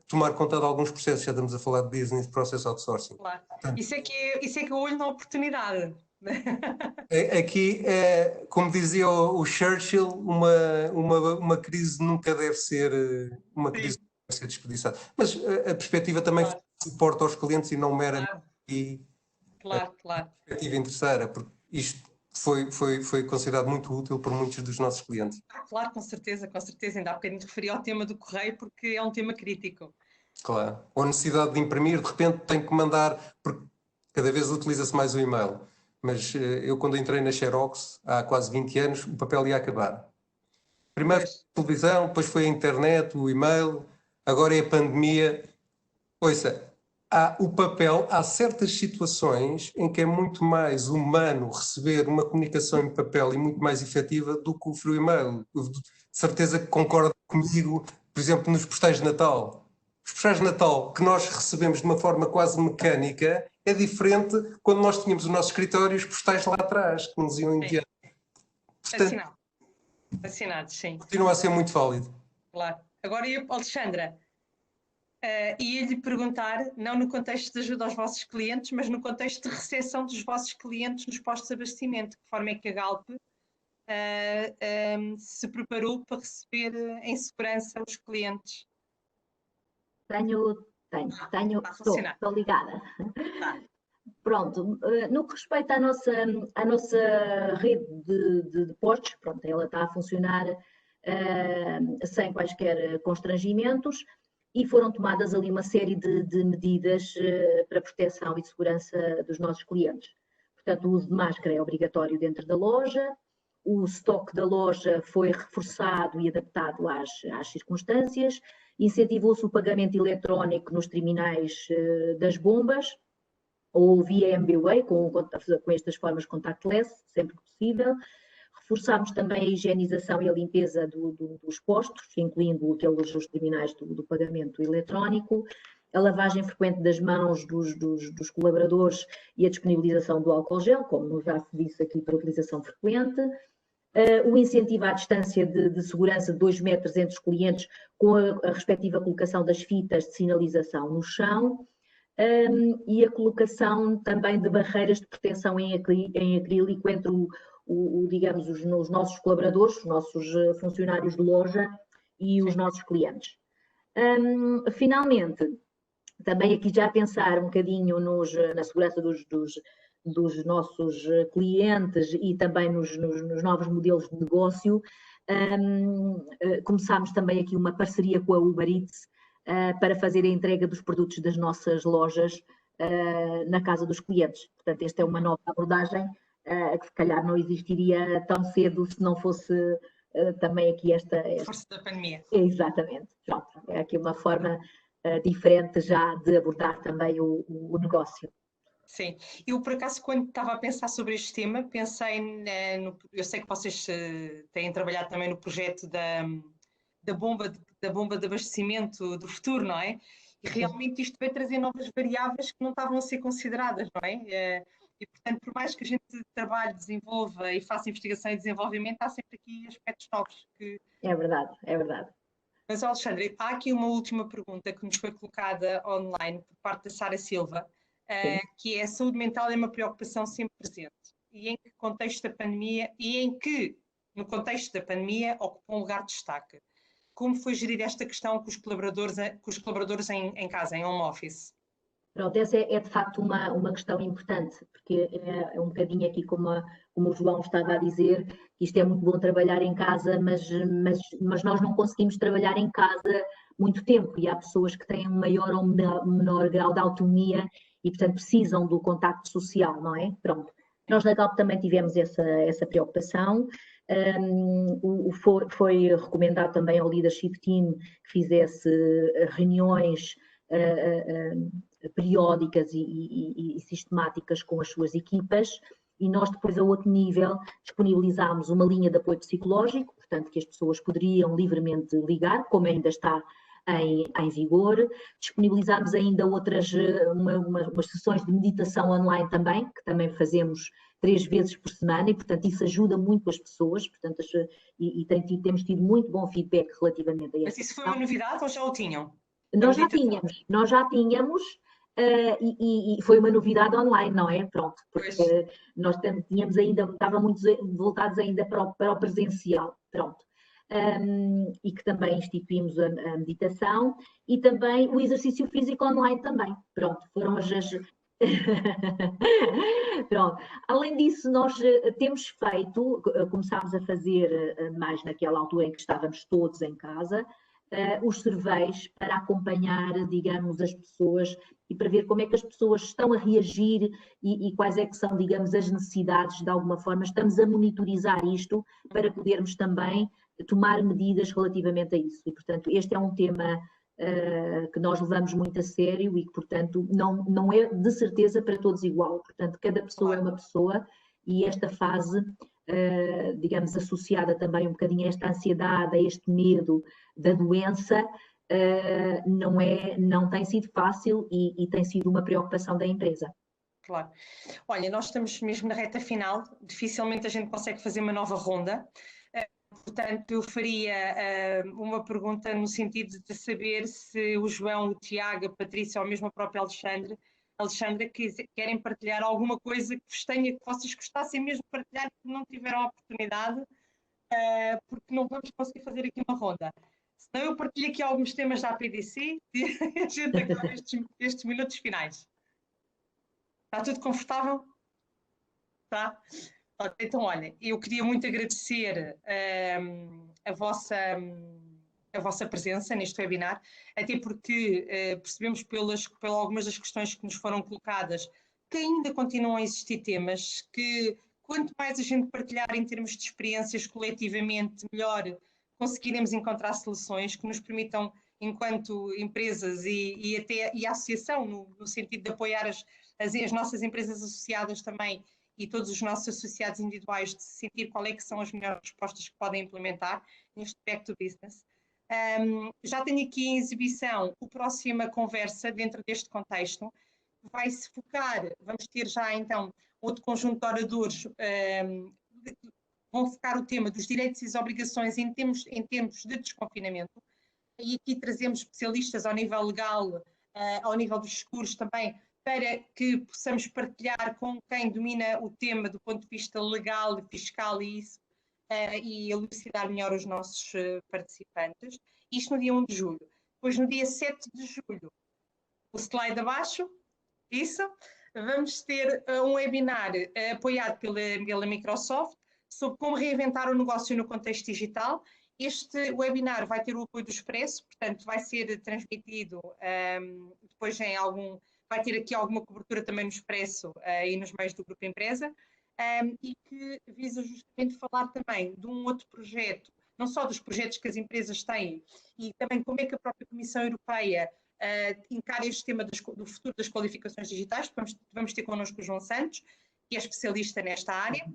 tomar conta de alguns processos. Já estamos a falar de business process outsourcing. Claro. Isso é que eu olho na oportunidade. Aqui, como dizia o Churchill, uma crise nunca deve ser uma crise nunca deve ser desperdiçada. Mas a perspectiva também foi suporte aos clientes e não meramente Claro. perspectiva interesseira, porque isto foi considerado muito útil por muitos dos nossos clientes. Claro, com certeza. Ainda há bocadinho referi ao tema do correio, porque é um tema crítico. Claro. Ou a necessidade de imprimir, de repente tem que mandar, porque cada vez utiliza-se mais o e-mail. Mas eu, quando entrei na Xerox, há quase 20 anos, o papel ia acabar. Primeiro foi a televisão, depois foi a internet, o e-mail, agora é a pandemia. Ouça, o papel, há certas situações em que é muito mais humano receber uma comunicação em papel e muito mais efetiva do que o free e-mail. Eu, de certeza que concorda comigo, por exemplo, nos postais de Natal. Os postais de Natal que nós recebemos de uma forma quase mecânica é diferente quando nós tínhamos o nosso escritório e os postais lá atrás, que nos iam enviar. Portanto, Assinados, sim. Continua a ser muito válido. Claro. Agora, Alexandra, ia-lhe perguntar, não no contexto de ajuda aos vossos clientes, mas no contexto de recepção dos vossos clientes nos postos de abastecimento. De que forma é que a Galp se preparou para receber em segurança os clientes? Estou ligada. Pronto, no que respeita à nossa rede de postos, pronto, ela está a funcionar sem quaisquer constrangimentos e foram tomadas ali uma série de medidas para proteção e segurança dos nossos clientes. Portanto, o uso de máscara é obrigatório dentro da loja, o estoque da loja foi reforçado e adaptado às circunstâncias, incentivou-se o pagamento eletrónico nos terminais das bombas, ou via MBWay, com estas formas contactless, sempre que possível. Reforçámos também a higienização e a limpeza dos postos, incluindo os terminais do pagamento eletrónico, a lavagem frequente das mãos dos colaboradores e a disponibilização do álcool gel, como já se disse aqui, para utilização frequente. O incentivo à distância de segurança de 2 metros entre os clientes, com a respectiva colocação das fitas de sinalização no chão. E a colocação também de barreiras de proteção em acrílico entre digamos, os nossos colaboradores, os nossos funcionários de loja e os nossos clientes. Finalmente, também aqui já pensar um bocadinho na segurança dos nossos clientes e também nos novos modelos de negócio, começámos também aqui uma parceria com a Uber Eats, para fazer a entrega dos produtos das nossas lojas na casa dos clientes. Portanto, esta é uma nova abordagem que se calhar não existiria tão cedo se não fosse também aqui esta... Força da pandemia. Exatamente. Pronto, é aqui uma forma diferente já de abordar também o negócio. Sim, eu por acaso quando estava a pensar sobre este tema, pensei, eu sei que vocês têm trabalhado também no projeto da bomba de abastecimento do futuro, não é? E realmente isto vai trazer novas variáveis que não estavam a ser consideradas, não é? E, portanto, por mais que a gente trabalhe, desenvolva e faça investigação e desenvolvimento, há sempre aqui aspectos novos que... É verdade, é verdade. Mas, Alexandre, há aqui uma última pergunta que nos foi colocada online por parte da Sara Silva, que é: a saúde mental é uma preocupação sempre presente. E em que contexto da pandemia, no contexto da pandemia, ocupa um lugar de destaque? Como foi gerir esta questão com os colaboradores em casa, em home office? Pronto, essa é de facto uma questão importante, porque é um bocadinho aqui como o João estava a dizer, isto é muito bom trabalhar em casa, mas nós não conseguimos trabalhar em casa muito tempo, e há pessoas que têm um maior ou menor grau de autonomia e, portanto, precisam do contacto social, não é? Pronto. Nós na Galp também tivemos essa preocupação. Foi recomendado também ao Leadership Team que fizesse reuniões periódicas e sistemáticas com as suas equipas, e nós depois a outro nível disponibilizámos uma linha de apoio psicológico, portanto que as pessoas poderiam livremente ligar, como ainda está em vigor. Disponibilizámos ainda umas sessões de meditação online também, que também fazemos 3 vezes por semana, e portanto isso ajuda muito as pessoas, portanto, temos tido muito bom feedback relativamente a isso. Mas isso foi uma novidade ou já o tinham? Nós já tínhamos, e foi uma novidade online, não é? Pronto, porque nós tínhamos ainda, estávamos voltados ainda para o presencial, pronto. E que também instituímos a meditação e também o exercício físico online também, pronto, foram as... Pronto. Além disso, nós temos feito, começámos a fazer mais naquela altura em que estávamos todos em casa, os surveys para acompanhar, digamos, as pessoas e para ver como é que as pessoas estão a reagir e quais é que são, digamos, as necessidades de alguma forma. Estamos a monitorizar isto para podermos também tomar medidas relativamente a isso. E, portanto, este é um tema que nós levamos muito a sério e que, portanto, não é de certeza para todos igual. Portanto, cada pessoa é uma pessoa, e esta fase, digamos, associada também um bocadinho a esta ansiedade, a este medo da doença, não tem sido fácil e tem sido uma preocupação da empresa. Claro. Olha, nós estamos mesmo na reta final, dificilmente a gente consegue fazer uma nova ronda. Portanto, eu faria uma pergunta no sentido de saber se o João, o Tiago, a Patrícia ou mesmo a própria Alexandra querem partilhar alguma coisa que vocês gostassem mesmo de partilhar, que não tiveram a oportunidade, porque não vamos conseguir fazer aqui uma ronda. Senão eu partilho aqui alguns temas da APDC e a gente acaba estes minutos finais. Está tudo confortável? Está? Então, olha, eu queria muito agradecer a vossa presença neste webinar, até porque percebemos por algumas das questões que nos foram colocadas que ainda continuam a existir temas que, quanto mais a gente partilhar em termos de experiências coletivamente, melhor conseguiremos encontrar soluções que nos permitam, enquanto empresas e a associação, no sentido de apoiar as nossas empresas associadas também, e todos os nossos associados individuais, de sentir qual é que são as melhores respostas que podem implementar neste back to business. Já tenho aqui em exibição a próxima conversa dentro deste contexto. Vai-se focar, vamos ter já então outro conjunto de oradores, vão focar o tema dos direitos e as obrigações em tempos de desconfinamento. E aqui trazemos especialistas ao nível legal, ao nível dos seguros também, para que possamos partilhar com quem domina o tema do ponto de vista legal, fiscal e isso, e elucidar melhor os nossos participantes. Isto no dia 1 de julho. Depois, no dia 7 de julho, o slide abaixo, isso, vamos ter um webinar apoiado pela Microsoft sobre como reinventar o negócio no contexto digital. Este webinar vai ter o apoio do Expresso, portanto vai ser transmitido depois vai ter aqui alguma cobertura também no Expresso e nos meios do Grupo Empresa, e que visa justamente falar também de um outro projeto, não só dos projetos que as empresas têm, e também como é que a própria Comissão Europeia encara este tema do futuro das qualificações digitais. Vamos ter connosco o João Santos, que é especialista nesta área,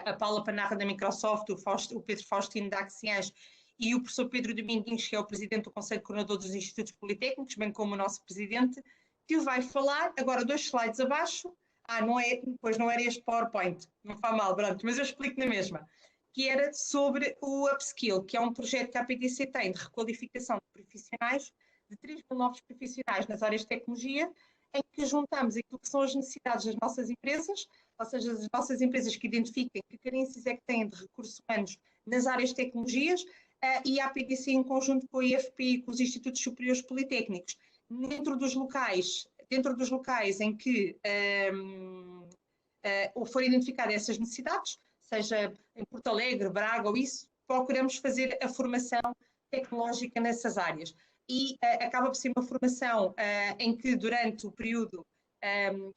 a Paula Panarra da Microsoft, o Pedro Faustino da Axians e o professor Pedro Domingues, que é o presidente do Conselho Coordenador dos Institutos Politécnicos, bem como o nosso presidente, que vai falar, agora 2 slides abaixo, não é, pois não era este PowerPoint, não faz mal, pronto, mas eu explico na mesma, que era sobre o Upskill, que é um projeto que a PDC tem de requalificação de profissionais, de 3 mil novos profissionais nas áreas de tecnologia, em que juntamos aquilo que são as necessidades das nossas empresas, ou seja, as nossas empresas que identifiquem que carências é que têm de recursos humanos nas áreas de tecnologias, e a PDC em conjunto com a IFP e com os Institutos Superiores Politécnicos, dentro dos locais em que forem identificadas essas necessidades, seja em Porto Alegre, Braga ou isso, procuramos fazer a formação tecnológica nessas áreas. E acaba por ser uma formação em que durante o período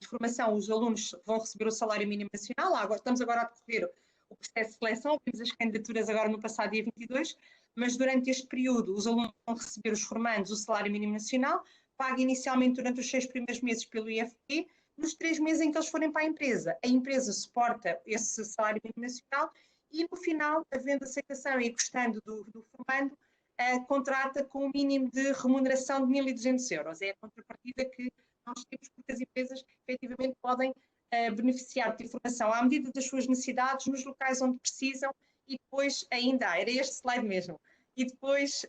de formação os alunos vão receber o salário mínimo nacional. Estamos agora a decorrer o processo de seleção, temos as candidaturas agora no passado dia 22, mas durante este período os alunos vão receber, os formandos, o salário mínimo nacional, pago inicialmente durante os 6 primeiros meses pelo IFP, nos 3 meses em que eles forem para a empresa suporta esse salário mínimo nacional e no final, havendo aceitação e gostando do formando, contrata com um mínimo de remuneração de 1.200 euros. É a contrapartida que nós temos, porque as empresas efetivamente podem beneficiar de formação à medida das suas necessidades, nos locais onde precisam, e depois ainda, era este slide mesmo, e depois,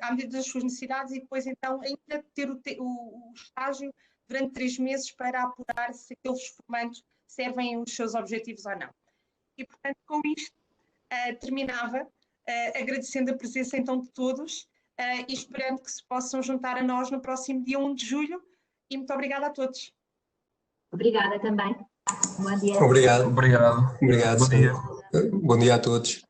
à medida das suas necessidades, e depois então ainda ter o estágio durante 3 meses para apurar se aqueles formandos servem os seus objetivos ou não. E portanto, com isto, terminava, agradecendo a presença então de todos e esperando que se possam juntar a nós no próximo dia 1 de julho, e muito obrigada a todos. Obrigada também. Bom dia. Obrigado. Obrigado. Obrigado. Bom dia. Bom dia a todos.